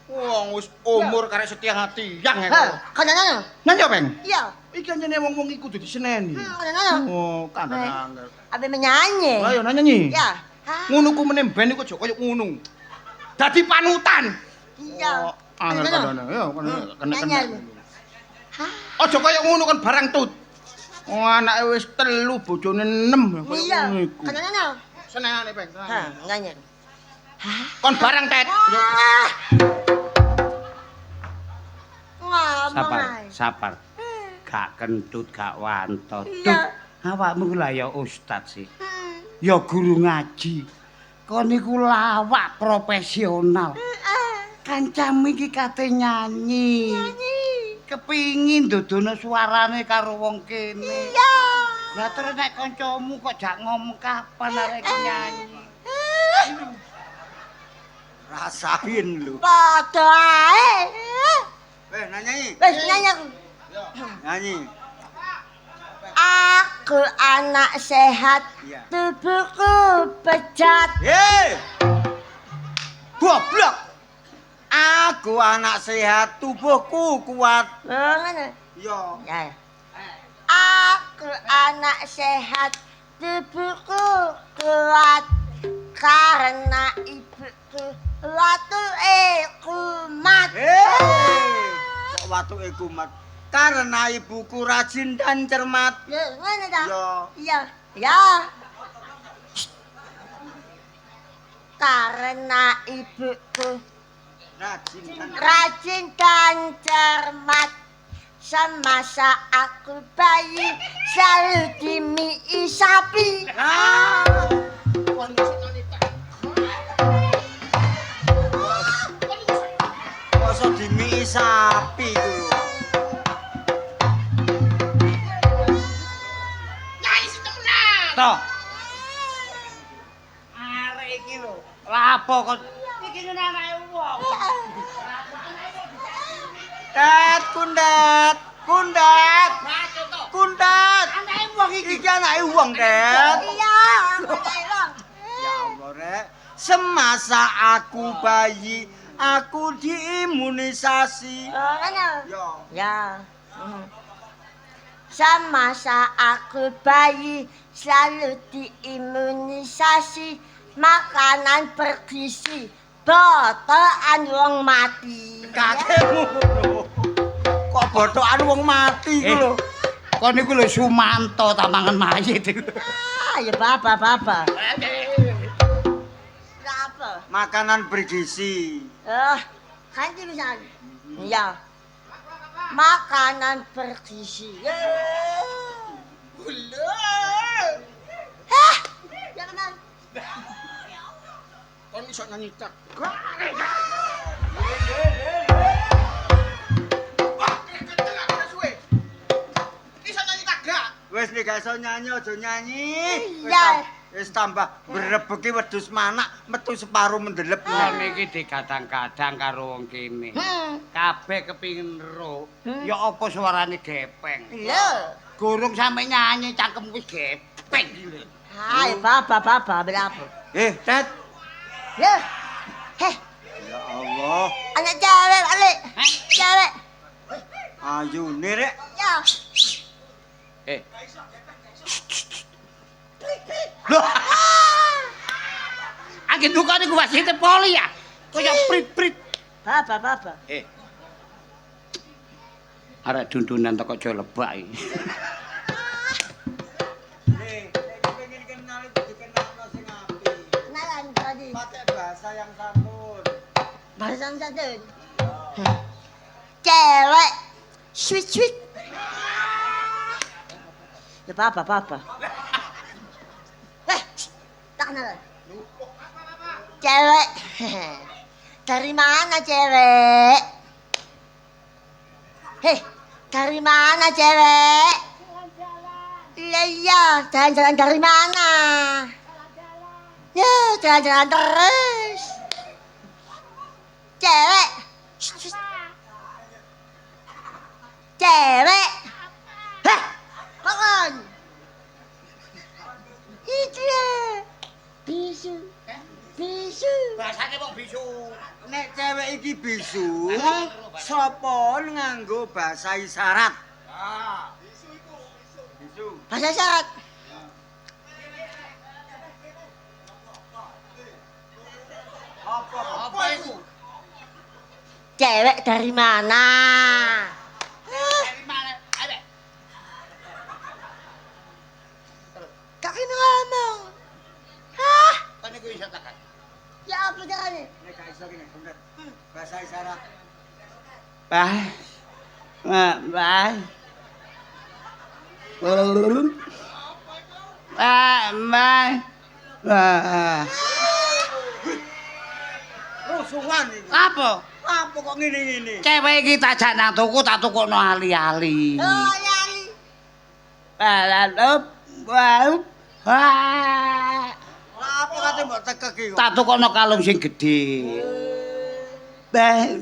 Speaker 3: Wong wis umur karek setengah tiang ya.
Speaker 4: Kan nyanyi.
Speaker 3: Nyanyi apa, Peng?
Speaker 4: Iya.
Speaker 3: Iki anjene wong-wong iku kudu diseneni.
Speaker 4: Kan nyanyi.
Speaker 3: Oh, kandang.
Speaker 4: Abe menyanyi.
Speaker 3: Ayo nyanyi.
Speaker 4: Iya.
Speaker 3: Ngono ku meneh ben iku aja koyo ngono. Dadi panutan.
Speaker 4: Iya.
Speaker 3: Angel kadane. Yo kena.
Speaker 4: Nyanyi.
Speaker 3: Aja koyo ngono kan barang tut. Oh, anake wis 3, bojone 6 koyo
Speaker 4: Iya.
Speaker 3: ngono iku.
Speaker 4: Kan nyanyi.
Speaker 3: Senengane, Peng.
Speaker 4: Nyanyi.
Speaker 3: Kon barang tet.
Speaker 2: Sabar. Gak kentut, gak wantot.
Speaker 4: Iya.
Speaker 2: Awakmu lah ya ustad sih. Ya guru ngaji. Kon niku lawak profesional. Kancamu iki kate nyanyi. Kepingin dodono suarane karo wong kene.
Speaker 4: Iya.
Speaker 2: Lah terus nek kancamu kok jak ngomong kapan arek nyanyi.
Speaker 1: Rasain lho.
Speaker 4: Padha ae.
Speaker 1: Nyanyi.
Speaker 4: Wis nyanyi aku.
Speaker 1: Nyanyi.
Speaker 4: Aku anak sehat,
Speaker 1: Iya.
Speaker 4: tubuhku bejat.
Speaker 1: Goblok. Aku anak sehat, tubuhku kuat.
Speaker 4: Ngono.
Speaker 1: Yo.
Speaker 4: Ya. Aku anak sehat, tubuhku kuat karena ibuku watuke kumat.
Speaker 1: Kok watuke kumat? Karena ibuku rajin dan cermat.
Speaker 4: Ya, ngono ta?
Speaker 1: Yo.
Speaker 4: Iya. Ya. Karena ibuku
Speaker 1: Rajin dan
Speaker 4: rajin dan cermat, Semasa aku bayi selalu dimii sapi.
Speaker 1: Masa dimii sapi ku lho.
Speaker 3: Nyanyi sing temenan.
Speaker 2: Toh. Arek iki lho. Lapo kok iki ngene anake wong.
Speaker 1: Tet, kundet, kundet, kundet.
Speaker 2: Anake wong iki.
Speaker 1: Iki anake wong, Tet.
Speaker 4: Iya, anake wong.
Speaker 1: Ya Allah, Rek. Semasa aku bayi, aku diimunisasi.
Speaker 4: Oh, ngono.
Speaker 1: Ya.
Speaker 4: Ya. Semasa aku bayi selalu diimunisasi makanan bergizi botokan wong mati.
Speaker 1: Kakekmu lho. Kok botokan wong mati ku lho.
Speaker 2: Kon niku lho Sumanto tamangan mayit.
Speaker 4: Ya baba. Apa?
Speaker 1: Makanan bergizi.
Speaker 4: Kan bisa. Iya. Makanan bergizi. Jangan.
Speaker 3: Kon iso nyanyi tak.
Speaker 1: Wis nek gak iso nyanyi aja nyanyi.
Speaker 4: Iya.
Speaker 1: Wis tambah brebeki wedhus manak metu separo mendelep.
Speaker 2: Kon iki digadang-gadang karo wong kene. Kabeh kepingin ro. Ya apa suarane gepeng.
Speaker 4: Iya.
Speaker 2: Gurung sampe nyanyi cangkem wis gepeng iki lho.
Speaker 4: Hai baba berapa?
Speaker 1: Tet.
Speaker 4: Ya. Heh,
Speaker 1: Ya Allah.
Speaker 4: anak cewek balik. Cewek.
Speaker 1: Ayune rek.
Speaker 4: Ya.
Speaker 2: Loh. Angin duka niku wasite poli ya. Kaya prit-prit.
Speaker 4: Baba.
Speaker 2: Arek dundunan teko aja lebak iki.
Speaker 1: Nek pengen kenal itu dikenalno sing apik.
Speaker 4: Kenalan tadi.
Speaker 1: Pakai bahasa yang santun.
Speaker 4: Bahasan santun. Cewek. Sweet. Ya baba. Tak kenalan. Cewek. Dari mana cewek? Dari mana cewek? Iya, jalan-jalan dari mana? Ya, jalan-jalan terus. Cewek. Cewek. Hah? Kokon. Iki. Bisu.
Speaker 2: Bahasane wong bisu.
Speaker 1: Nek cewek iki bisu, sapa nganggo bahasa isyarat? Bisu.
Speaker 4: Bahasa syarat.
Speaker 2: Apa iku?
Speaker 4: Cewek dari mana?
Speaker 2: Dari mana? Ayo.
Speaker 4: Kak ini ngomong. Hah?
Speaker 2: Kon niku iso tekan.
Speaker 4: Ya apa caranya?
Speaker 1: Nek gak iso kene, bener. Bahasa isyarat.
Speaker 2: Bye. Bye.
Speaker 1: Rusuhan iki.
Speaker 2: Apa?
Speaker 1: Apa kok ngene-ngene?
Speaker 2: Cewek iki tajak nang tuku tak tukokno ali-ali.
Speaker 4: Oh, lali.
Speaker 1: Apa kate mbok tekeki kok?
Speaker 2: Tak tukokno kalung sing gedhe.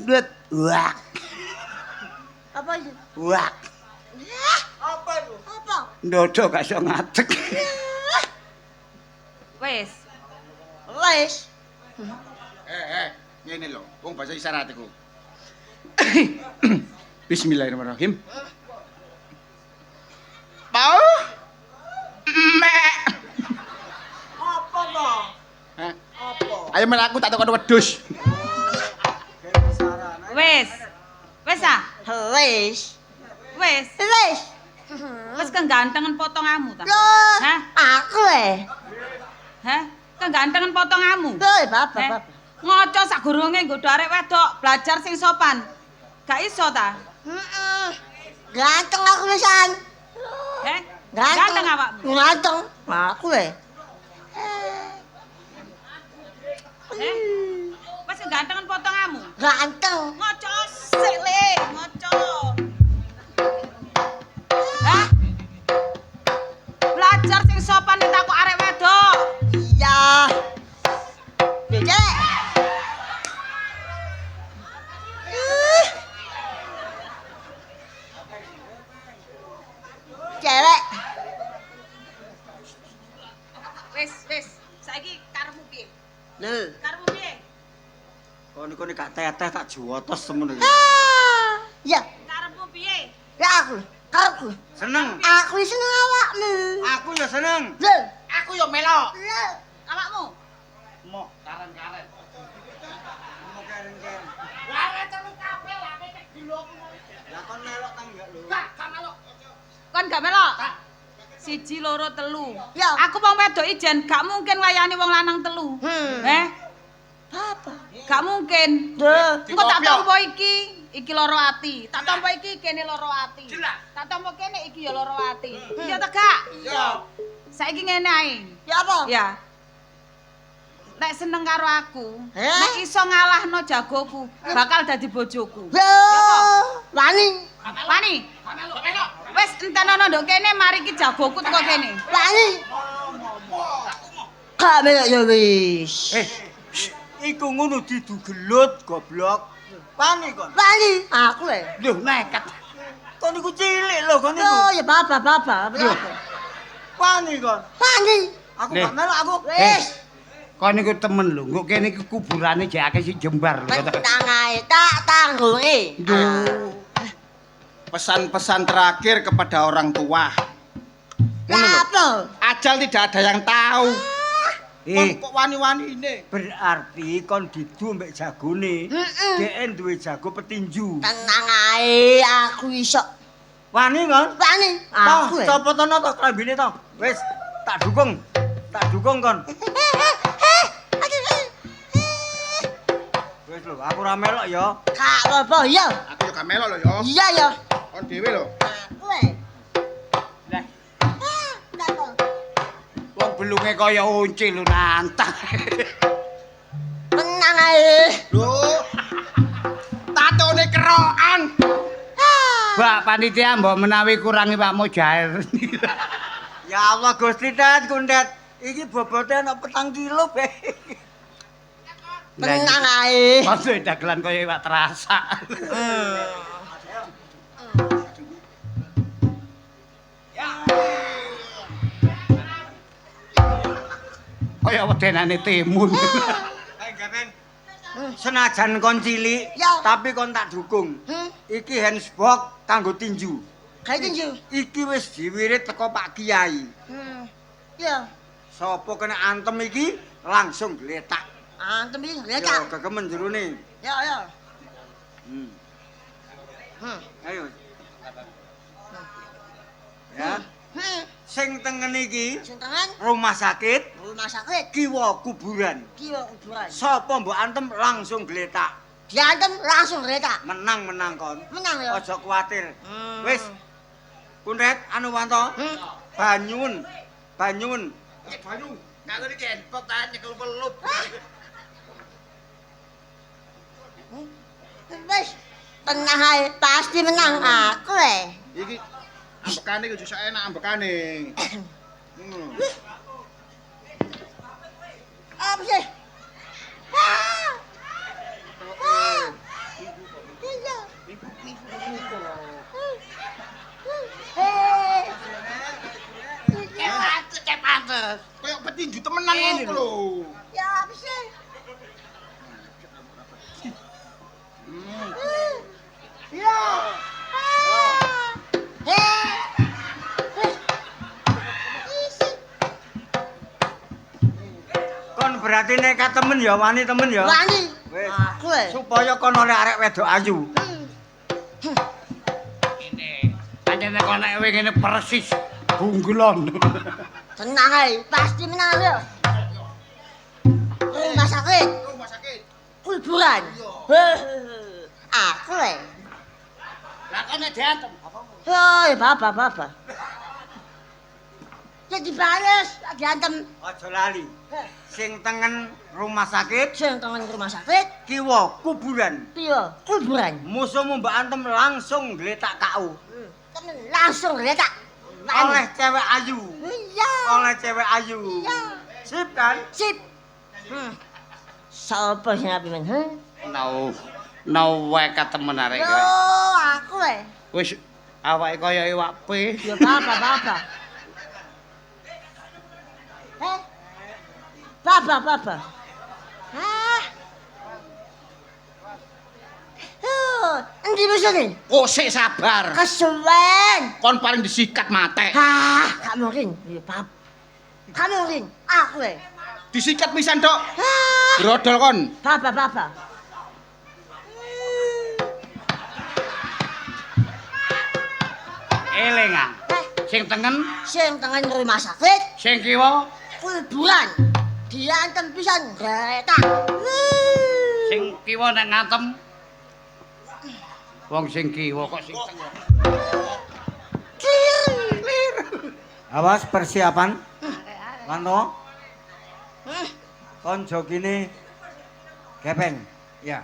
Speaker 2: Dut wak.
Speaker 4: Apa itu?
Speaker 2: Wak.
Speaker 1: Apa itu?
Speaker 4: Apa?
Speaker 2: Ndodo gak iso ngadeg.
Speaker 5: Wis.
Speaker 4: Wes.
Speaker 3: Ngene lho, wong bahasa isyarat iku. Bismillahirrahmanirrahim. Mau? Mek.
Speaker 1: Apa to?
Speaker 3: Hah?
Speaker 1: Apa?
Speaker 3: Ayo melaku tak tukon wedhus.
Speaker 1: Kayak saran.
Speaker 5: Wis. Wis ah.
Speaker 4: Wes.
Speaker 5: Wis.
Speaker 4: Wes.
Speaker 5: Wis kegantengan potonganmu ta?
Speaker 4: Loh,
Speaker 5: Hah?
Speaker 4: aku
Speaker 5: Hah? Kegantengan potonganmu.
Speaker 4: Loh, Bapak,
Speaker 5: Eh,
Speaker 4: Bapak.
Speaker 5: Ngoco sakgurunge nggodho arek wedok, belajar sing sopan. Gak iso ta?
Speaker 4: Ganteng aku pisan.
Speaker 5: Heh? Ganteng awakmu.
Speaker 4: Ganteng. Aku le.
Speaker 5: Wes gantengan potonganmu.
Speaker 4: Ganteng.
Speaker 5: Ngoco sik le, ngoco. Hah? Belajar sing sopan nek takok arek wedok.
Speaker 4: Iya. Dede. Cewek.
Speaker 5: Wis, saiki karepmu piye?
Speaker 4: Lho.
Speaker 5: Karepmu piye?
Speaker 1: Kok niku nek gak teteh tak juwotos temen iki.
Speaker 4: Ya,
Speaker 5: Karepmu piye?
Speaker 4: ya aku.
Speaker 1: Seneng.
Speaker 4: Aku seneng awakmu.
Speaker 1: Aku ya seneng.
Speaker 4: Lho.
Speaker 3: Aku yo melok.
Speaker 4: Lho.
Speaker 5: Awakmu?
Speaker 3: Mok karen-karen.
Speaker 1: Mau keren-keren.
Speaker 3: Lah telu kabeh lah nek gilok.
Speaker 1: Lah kon melok tang enggak lho?
Speaker 3: Gak melok.
Speaker 5: Kon gak melok? 1, 2, 3.
Speaker 4: Ya.
Speaker 5: Aku wong wedok ijen gak mungkin wayani wong lanang 3.
Speaker 4: Apa?
Speaker 5: Gak mungkin.
Speaker 4: Duh.
Speaker 5: Engko tak tampa iki loro ati. Tak tampa iki kene loro ati.
Speaker 3: Jelas.
Speaker 5: Tak tampa kene iki ya loro ati. Iya ta gak?
Speaker 3: Iya.
Speaker 5: Saiki ngene ae.
Speaker 4: Ya apa?
Speaker 5: Ya. Nek seneng karo aku,
Speaker 4: Eh?
Speaker 5: nek iso ngalahno jagoku, bakal dadi bojoku.
Speaker 4: Lho. Wani.
Speaker 5: Wani, wis entenono nduk kene mari ki jagoku teko kene.
Speaker 4: Wani. Gak melok ya wis.
Speaker 1: Iku ngono didugelut goblok. Wani kon.
Speaker 4: Wani. Aku le.
Speaker 3: Lho nekat.
Speaker 1: Kon niku cilik lho kon niku.
Speaker 4: Oh, ya baba.
Speaker 1: Wani kon.
Speaker 4: Wani.
Speaker 1: Aku
Speaker 2: Nih.
Speaker 1: gak melok aku.
Speaker 4: Wis.
Speaker 2: Kok niku temen lho, engko kene iki kuburane jek akeh sing jembar lho.
Speaker 4: Pentang ae tak tanggungi.
Speaker 3: Pesan-pesan terakhir kepada orang tua. Ngono lho.
Speaker 4: Apa?
Speaker 3: Ajal tidak ada yang tahu. Kok wani-wani ini?
Speaker 1: Berarti kon didu mbek jagone.
Speaker 4: Heeh.
Speaker 1: Dhek duwe jago petinju.
Speaker 4: Tenang ae, aku iso.
Speaker 1: Wani kon?
Speaker 4: Wani.
Speaker 1: Toh,
Speaker 4: Aku le.
Speaker 1: copotono to klambine to. Wis, tak dukung. Tak dukung kon. Wis lho, aku ora melok ya.
Speaker 4: Kak apa ya?
Speaker 3: Aku yo gak melok lho yo.
Speaker 4: Iya ya.
Speaker 3: Kon dhewe lho.
Speaker 4: Aku le.
Speaker 2: Lah,
Speaker 4: Kenapa?
Speaker 2: wong belunge kaya unci lho nantang.
Speaker 4: Tenang ae.
Speaker 3: Lho. Tatone kerokan.
Speaker 2: Mbak panitia mbok menawi kurangi Pak Mojair.
Speaker 1: Ya Allah Gusti Tet, Kundet. Iki bobote ana 4 kilo, Be.
Speaker 4: Tenang ae.
Speaker 2: Masuk dagelan kaya iwak terasa. Kaya wedenane timun.
Speaker 1: Senajan kon cilik,
Speaker 4: Ya.
Speaker 1: tapi kon tak dukung. Iki handsbox kanggo tinju.
Speaker 4: Kayak tinju.
Speaker 1: Iki wis diwirit teko Pak Kiai.
Speaker 4: Ya.
Speaker 1: Sopo kena antem iki langsung gletak.
Speaker 4: Antem iki
Speaker 1: Ya,
Speaker 4: lecak.
Speaker 1: gegemen jerone.
Speaker 4: Ya.
Speaker 1: Ayo. Ya. Sing tengen iki
Speaker 4: Sing tangan
Speaker 1: rumah sakit,
Speaker 4: rumah sakit.
Speaker 1: kiwa kuburan.
Speaker 4: Kiwa kuburan.
Speaker 1: Sapa mbok antem langsung gletak.
Speaker 4: Diantem langsung lecak.
Speaker 1: Menang kon.
Speaker 4: Menang ya.
Speaker 1: Aja kuwatir. Wis. Kundet anu wanto. Banyun.
Speaker 3: Banyu. Gak ngerti kenpot ta nyekel pelup.
Speaker 4: Wis. Tenang ae, pasti menang aku le.
Speaker 3: Iki ambekane kudu sak enak ambekane.
Speaker 4: Apa sih? Iya.
Speaker 3: Cepat. Kayak petinju temenan ngono lho.
Speaker 4: Ya apa sih? Ya.
Speaker 1: Kon berarti nekat temen ya, wani temen ya.
Speaker 4: Wani.
Speaker 1: Wis.
Speaker 4: Aku le.
Speaker 1: Supaya kon oleh arek wedok ayu.
Speaker 2: Ini pancene kok nek ngene persis bunglon.
Speaker 4: Tenang ae, pasti menang ya. Rumah sakit.
Speaker 3: Rumah sakit.
Speaker 4: Kuburan. Aku le.
Speaker 2: Lah kok nek diantem apa?
Speaker 4: Hei, Bapak. Ya dibales, diantem.
Speaker 1: Aja lali. Sing tengen rumah sakit,
Speaker 4: Sing tengen rumah sakit,
Speaker 1: kiwa kuburan.
Speaker 4: piye? Kuburan.
Speaker 1: Musuhmu Mbak Antem langsung gletak KO.
Speaker 4: Temen langsung letak.
Speaker 1: Oleh cewek ayu.
Speaker 4: Iya.
Speaker 1: Oleh cewek ayu.
Speaker 4: Iya.
Speaker 1: Sip kan?
Speaker 4: Sip. Sapa sing api men?
Speaker 2: No wae katemen arek
Speaker 4: Yo,
Speaker 2: kowe.
Speaker 4: aku
Speaker 2: Wis awake kaya iwak pe.
Speaker 4: Ya Bapak. Bapak. Hah? Endi mesene?
Speaker 3: Oh, sik sabar.
Speaker 4: Kesuwen.
Speaker 3: Kon paling disikat mate.
Speaker 4: Hah, gak mungkin. Ya, Bab. Gak mungkin. Aku
Speaker 3: Disikat pisan, Dok.
Speaker 4: Hah,
Speaker 3: Brodol kon.
Speaker 4: Bapak.
Speaker 2: Elengan. Sing tengen,
Speaker 4: Sing tengen rumah sakit,
Speaker 2: sing kiwa,
Speaker 4: kuburan. Diantem pisan gretak.
Speaker 2: sing kiwa nek ngantem. Wong sing kiwa kok sing tengen.
Speaker 1: Awas persiapan. Wanto. Kon jogine gepeng. Ya.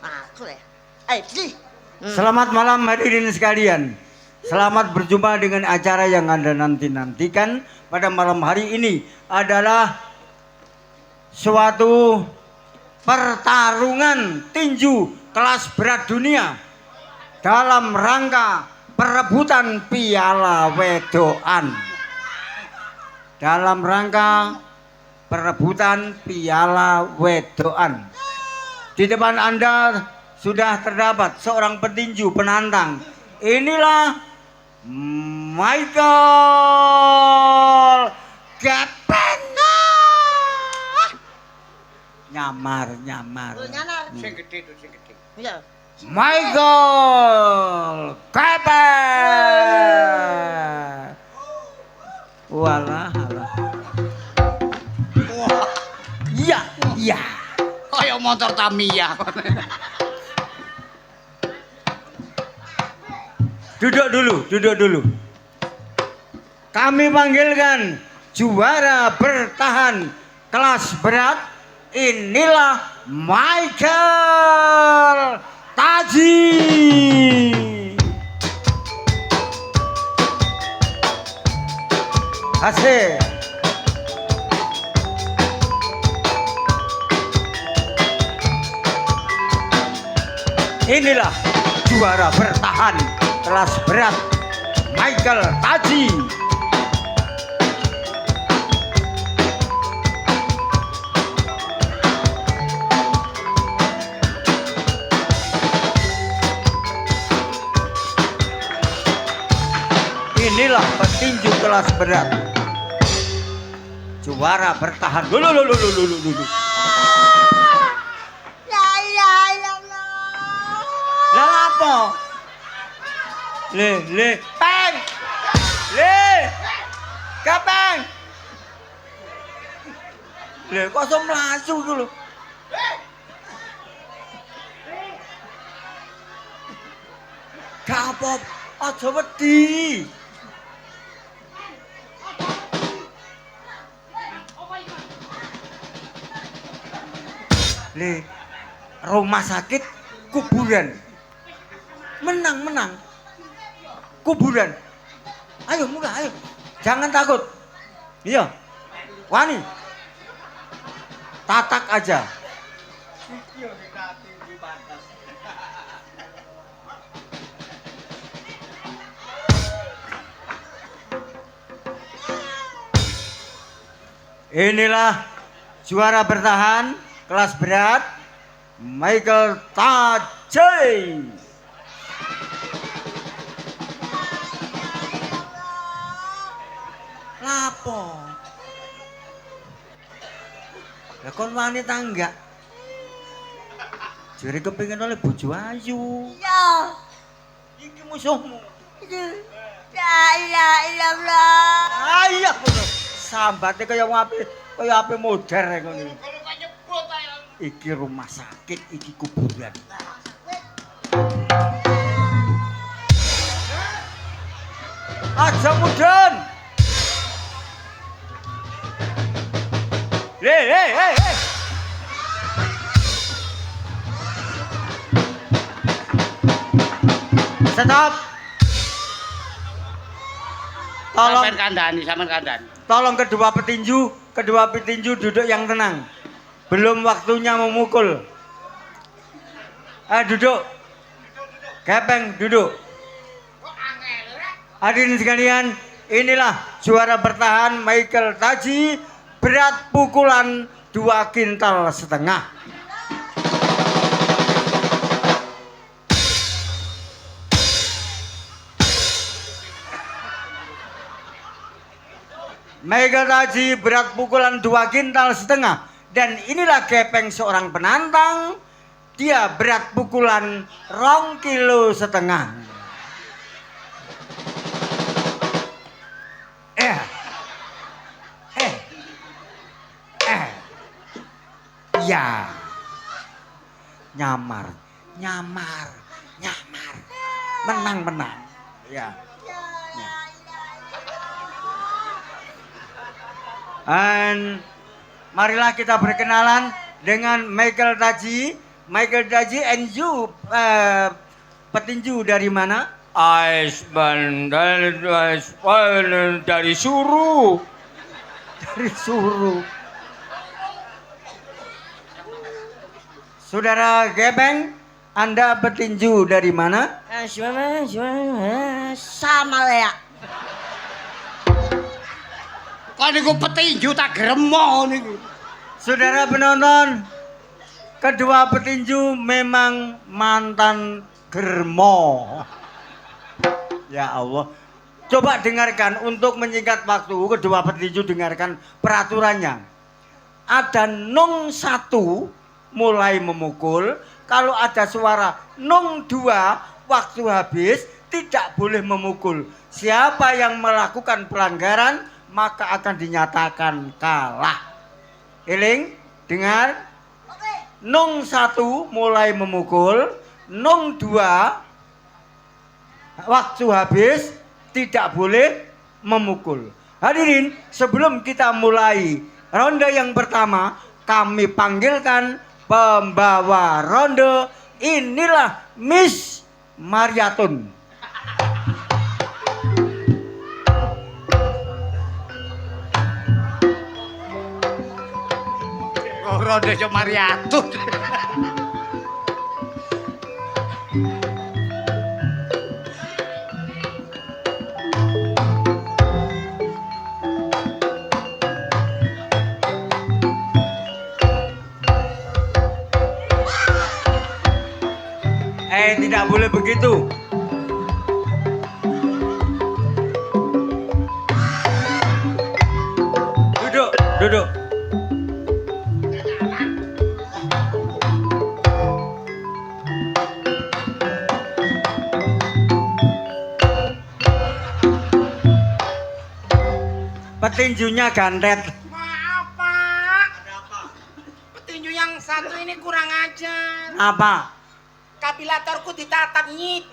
Speaker 4: Aku Ayo, Bli.
Speaker 1: Selamat malam hadirin sekalian. Selamat berjumpa dengan acara yang Anda nantikan pada malam hari ini adalah suatu pertarungan tinju kelas berat dunia dalam rangka perebutan piala wedoan. Dalam rangka perebutan piala wedoan. Di depan Anda sudah terdapat seorang petinju penantang. Inilah Michael Gepeng. Nyamar.
Speaker 2: Sing gedhe to sing gedhe.
Speaker 4: Iya.
Speaker 1: Michael Gepeng. Walah. Iya.
Speaker 2: Kaya motor Tamiya.
Speaker 1: Duduk dulu. Kami panggilkan juara bertahan kelas berat. Inilah Michael Taji. Asik. Inilah juara bertahan kelas berat Michael Taji. Inilah petinju kelas berat juara bertahan. Dulu. Lah apa? Le, peng. Kapeng. Le, kok iso mlayu iku lho. Gak apa, aja wedi. Le, rumah sakit kuburan. Menang. Kuburan. Ayo mulai, ayo. Jangan takut. Iya. Wani. Tatak aja. Inilah juara bertahan kelas berat Michael Taji. Lapo? Lah kon wanita enggak? Jare kepengin oleh bojo ayu.
Speaker 4: Iya.
Speaker 1: Iki musuhmu.
Speaker 4: La ilaha illallah.
Speaker 1: Ayo bener. Sambate kaya ape modern ngono. Iki rumah sakit, iki kuburan. Aja mudun. Hei. Stop. Tolong
Speaker 2: sampean kandhani.
Speaker 1: Tolong kedua petinju duduk yang tenang. Belum waktunya memukul. Duduk. Gepeng duduk. Hadirin sekalian, inilah juara bertahan Michael Taji, berat pukulan 2,5 kintal. Michael Taji berat pukulan 2,5 kintal. Dan inilah Gepeng seorang penantang. Dia berat pukulan 2,5 kilo. Ya. Nyamar. Menang. Ya. Dan marilah kita berkenalan dengan Michael Taji. Michael Taji, and you petinju dari mana?
Speaker 3: Dari Suru.
Speaker 1: Dari Suru. Saudara Gepeng, Anda petinju dari mana?
Speaker 4: Sama ya.
Speaker 2: Kok niku petinju tak gremo niku.
Speaker 1: Saudara penonton, kedua petinju memang mantan germo. Ya Allah. Coba dengarkan untuk menyingkat waktu, kedua petinju dengarkan peraturannya. Ada nong 1 mulai memukul, kalau ada suara nong 2 waktu habis tidak boleh memukul. Siapa yang melakukan pelanggaran maka akan dinyatakan kalah. Eling, dengar. Nong 1 mulai memukul, nong 2 waktu habis tidak boleh memukul. Hadirin, sebelum kita mulai ronde yang pertama, kami panggilkan pembawa ronde. Inilah Miss Mariatun.
Speaker 2: Ronde Mariatun.
Speaker 1: Tidak boleh begitu. Duduk. Petinjunya gandet.
Speaker 6: Maaf Pak. Petinju yang satu ini kurang ajar.
Speaker 1: Apa?
Speaker 6: Kapilatorku ditatap nyit.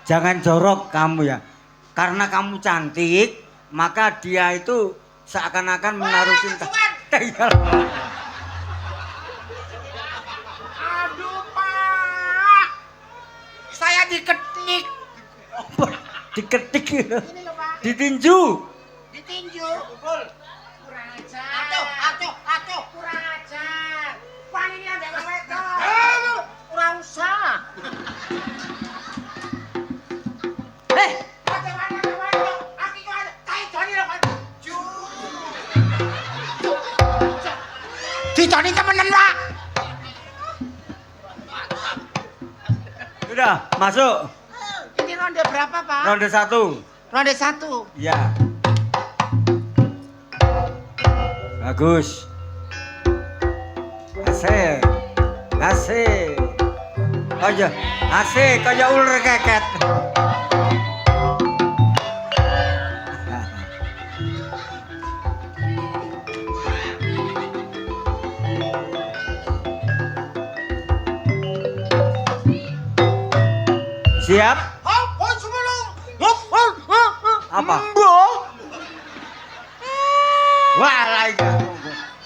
Speaker 1: Jangan jorok kamu ya. Karena kamu cantik, maka dia itu seakan-akan menaruh cinta.
Speaker 6: Aduh Pak. Saya diketik.
Speaker 1: Diketik.
Speaker 6: Ini loh Pak.
Speaker 1: Ditinju.
Speaker 6: Ditinju. Kurang ajar. Atuh. Kurang ajar. Pak ini ada yang wedok. Kurang usah.
Speaker 3: Diconi temenan, Pak.
Speaker 1: Sudah, masuk.
Speaker 6: Ini ronde berapa Pak?
Speaker 1: Ronde 1.
Speaker 6: Ronde 1.
Speaker 1: Ya. Bagus. Asik. Asik, kaya ular keket. Siap? Apa?
Speaker 2: Mbah.
Speaker 1: Wah, Laika.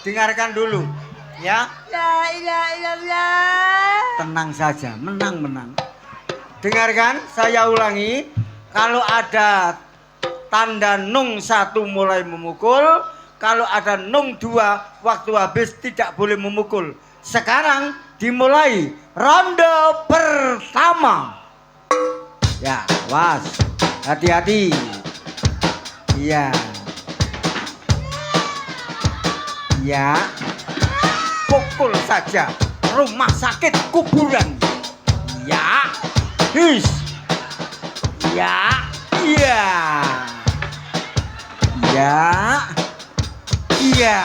Speaker 1: Dengarkan dulu, ya.
Speaker 4: La ilaha illallah.
Speaker 1: Tenang saja, menang. Dengarkan, saya ulangi. Kalau ada tanda nung 1 mulai memukul, kalau ada nung 2 waktu habis tidak boleh memukul. Sekarang dimulai ronde pertama. Ya, was. Hati-hati. Iya. Ya, pukul saja. Rumah sakit kuburan. Ya, his. Ya, iya. Ya, iya.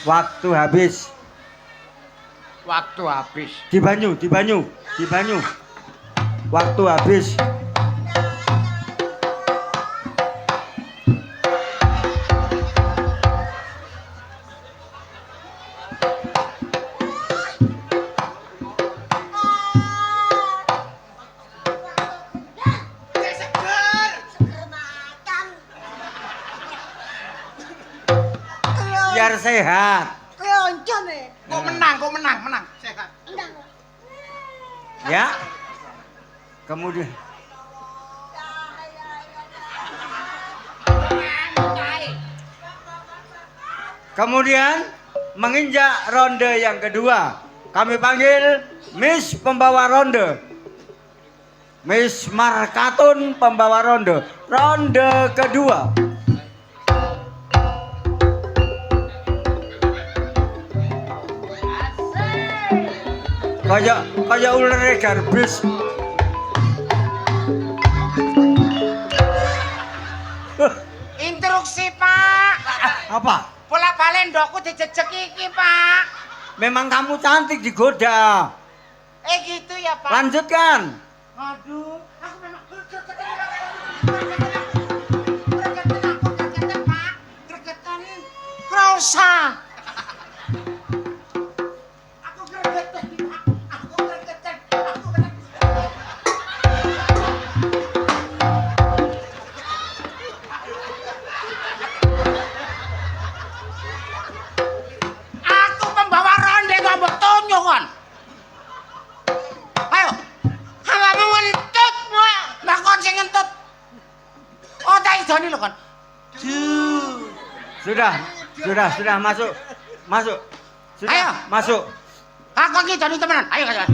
Speaker 1: Waktu habis.
Speaker 3: Waktu habis.
Speaker 1: Di banyu. Waktu habis. Biar sehat.
Speaker 4: Loncon nih.
Speaker 3: Kok menang. Sehat.
Speaker 1: Ya. Kemudian menginjak ronde yang kedua. Kami panggil Miss pembawa ronde. Miss Markatun pembawa ronde. Ronde kedua. Kayak ular garbis.
Speaker 6: Instruksi, Pak.
Speaker 1: Apa?
Speaker 6: Bola balen ndokku dijejek iki, Pak.
Speaker 1: Memang kamu cantik digoda.
Speaker 6: Gitu ya, Pak.
Speaker 1: Lanjutkan.
Speaker 6: Aduh, aku memang gregetan, Pak. Gregetan. Rosa. Aku gregetan, Pak. Aku gregetan. Aku pembawa ronde kok mbok tonyo kon. Ayo. Kamu ngentut, Mak. Lah kon sing ngentut. Oh, tak idoni lho kon.
Speaker 1: Sudah masuk. Sudah,
Speaker 6: Ayo.
Speaker 1: masuk.
Speaker 6: Aku iki idoni temenan. Ayo.
Speaker 1: Ya.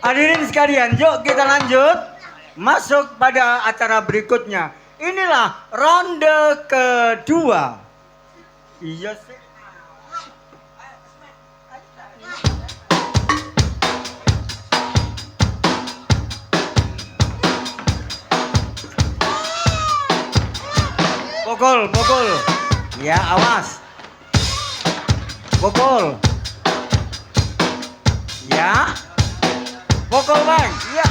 Speaker 1: Hadirin sekalian, yuk kita lanjut masuk pada acara berikutnya. Inilah ronde kedua. Iya sih. Pukul. Ya, awas. Pukul. Ya. Pukul, Bang. Ya.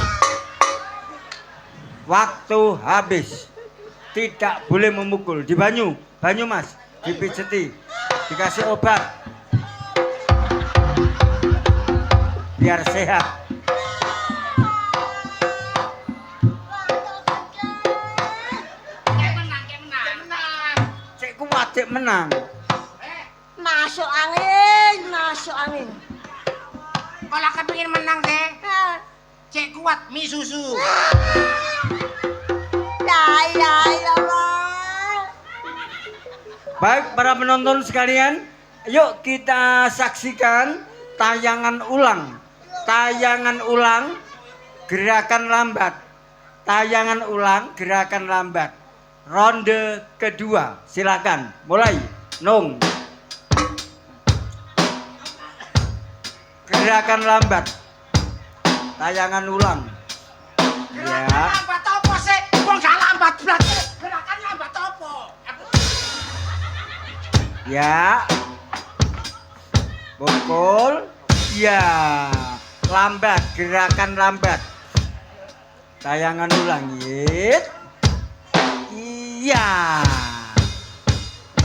Speaker 1: Waktu habis. Tidak boleh memukul. Di banyu, Mas. Dipijeti. Dikasih obat. Biar sehat. Cek kuat, cek menang.
Speaker 4: Masuk angin.
Speaker 6: Kalau kepingin menang teh, cek kuat mie susu.
Speaker 4: La ilaha illallah.
Speaker 1: Baik para penonton sekalian, yuk kita saksikan tayangan ulang. Gerakan lambat. Ronde kedua. Silakan. Mulai. Nung. Gerakan lambat. Tayangan ulang. Ya.
Speaker 6: Lambat apa sih? Wong gak lambat berarti gerakan lambat apa?
Speaker 1: Ya. Pukul. Ya. Lambat, gerakan lambat. Tayangan ulang, Yit. Iya.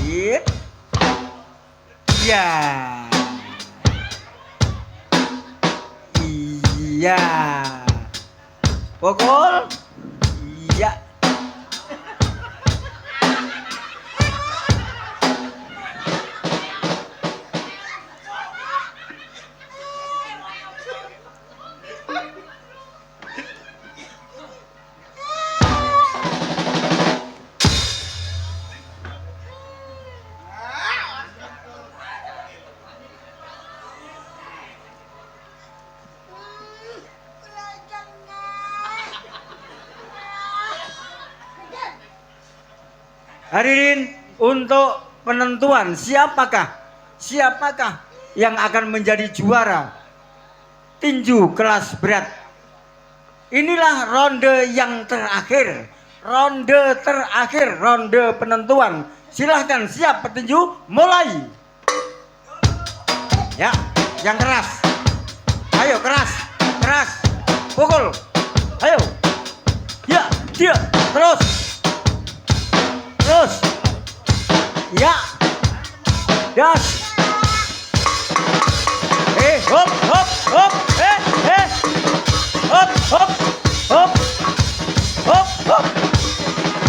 Speaker 1: Sedikit. Iya. Iya. Pukul. Iya. Hadirin, untuk penentuan siapakah yang akan menjadi juara tinju kelas berat. Inilah ronde yang terakhir, ronde penentuan. Silahkan siap petinju, mulai. Ya, yang keras. Ayo keras, pukul. Ayo. Ya, dia, terus. Ya. Das. Hop. Hop.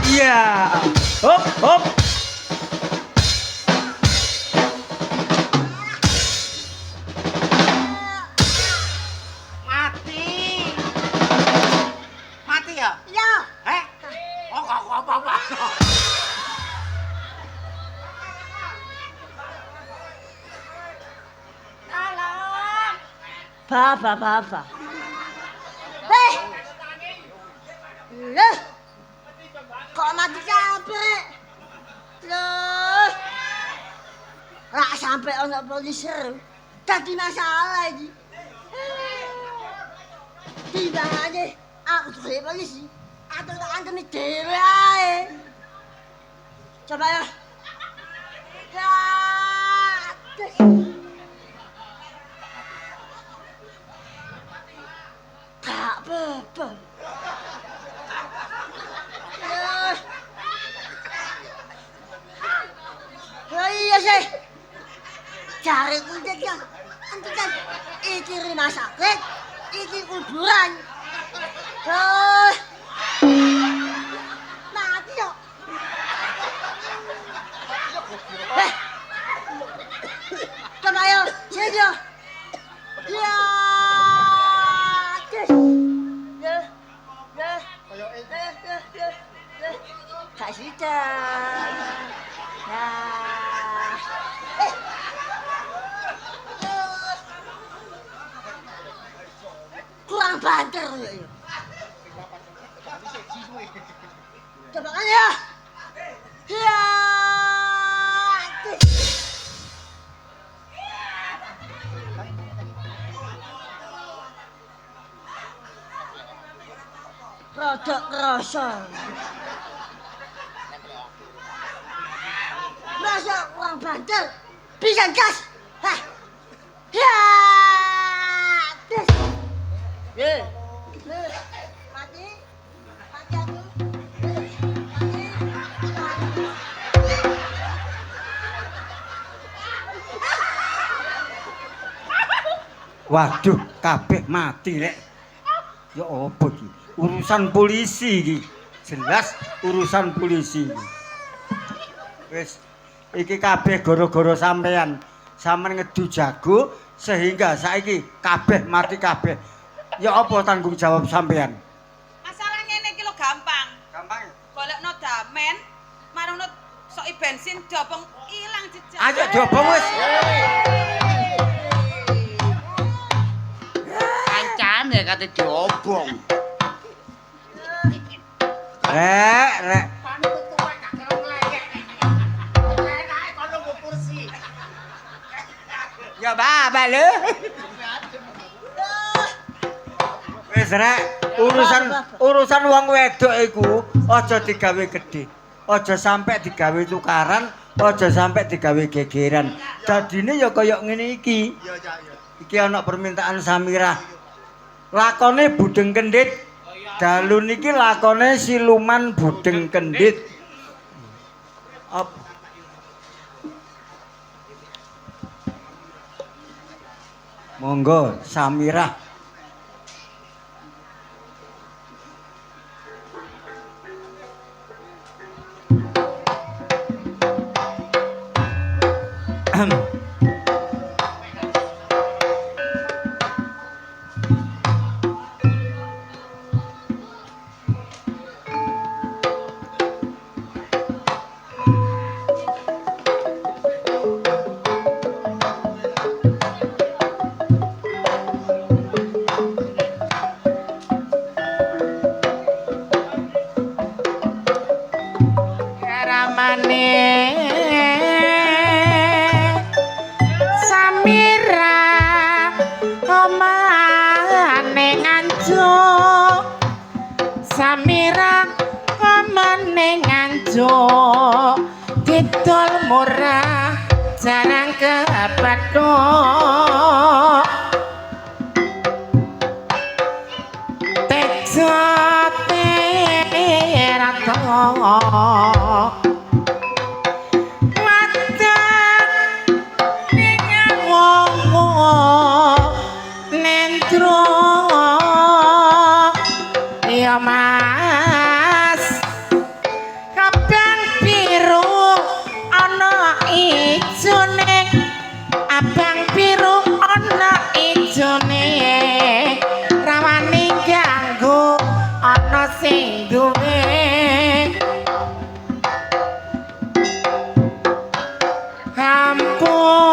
Speaker 1: Ya. Hop.
Speaker 6: Mati ya?
Speaker 4: Ya.
Speaker 6: Oh, apa-apa.
Speaker 4: Baba. Hei. Loh. Kok mati kabeh? Loh. Rak sampai ono polisi seru. Dadi masalah iki. Timbang aja aku tuh polisi. Atau tak antemi dhewe ae. Coba ya. Ya. Tak apa-apa. Ya iya sih. Cari kucing ya. Nanti kan iki rumah sakit, iki kuburan. Mati yo. Coba yo, sini yo. Ya. Kasih dah. Ya. Kurang banter ya. Coba kan ya. Ya. Rodok rasa. Rasa kurang banter. Bisa gas. Hah. Ya. Tes. Ye. Mati. Mati aku. Mati.
Speaker 1: Waduh, kabeh mati rek. Ya apa iki? Urusan polisi iki. Jelas urusan polisi iki. Wis iki kabeh gara-gara sampean. Sampeyan ngedu jago sehingga saiki kabeh mati kabeh. Ya apa tanggung jawab sampean?
Speaker 5: Masalah ngene iki lho gampang.
Speaker 1: Gampang.
Speaker 5: Golekno damen, marungno soki bensin dobong ilang jejak.
Speaker 1: Ayo dobong wis.
Speaker 2: Kancane kate diobong.
Speaker 1: Rek. Ya baba lho. Wis rek, urusan wong wedok iku aja digawe gedhe. Aja sampe digawe tukaran, aja sampe digawe gegeran. Dadine ya kaya ngene iki. Iki ana permintaan Samirah. Lakone Budeng Kendhit. Dalu niki lakone siluman Budeng Kendhit. Monggo Samirah.
Speaker 6: Ramane Samira omane nganjuk Samira omane nganjuk didol murah jarang kebathuk tejote rato ya mas kabang biru ana ijone abang biru ana ijone rawane ganggu ana sing duwe hampura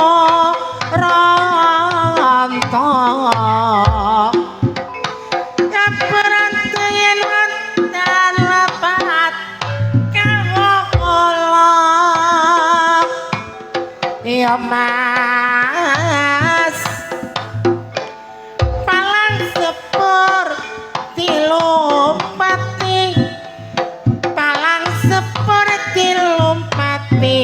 Speaker 6: ya mas palang sepur dilumpati palang sepur dilumpati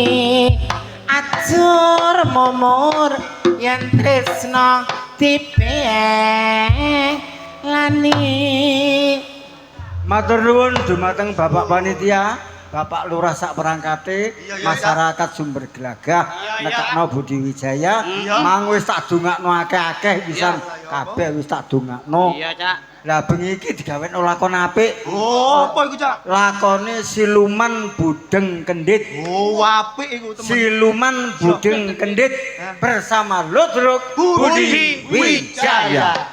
Speaker 6: ajur mumur yen tresno dipelani.
Speaker 1: Matur nuwun dumateng Bapak Panitia, Bapak Lurah sak perangkate, masyarakat Sumber Gelagah, nekakno Budi Wijaya, mang wis tak dongakno akeh-akeh pisan, kabeh wis tak dongakno.
Speaker 3: Iya, Cak.
Speaker 1: Lah bengi iki digaweno lakon apik.
Speaker 7: Oh, apa iku, Cak?
Speaker 1: Lakone Siluman Budeng Kendit.
Speaker 7: Oh, apik iku, teman.
Speaker 1: Siluman Budeng Kendit bersama Ludruk Budi Wijaya.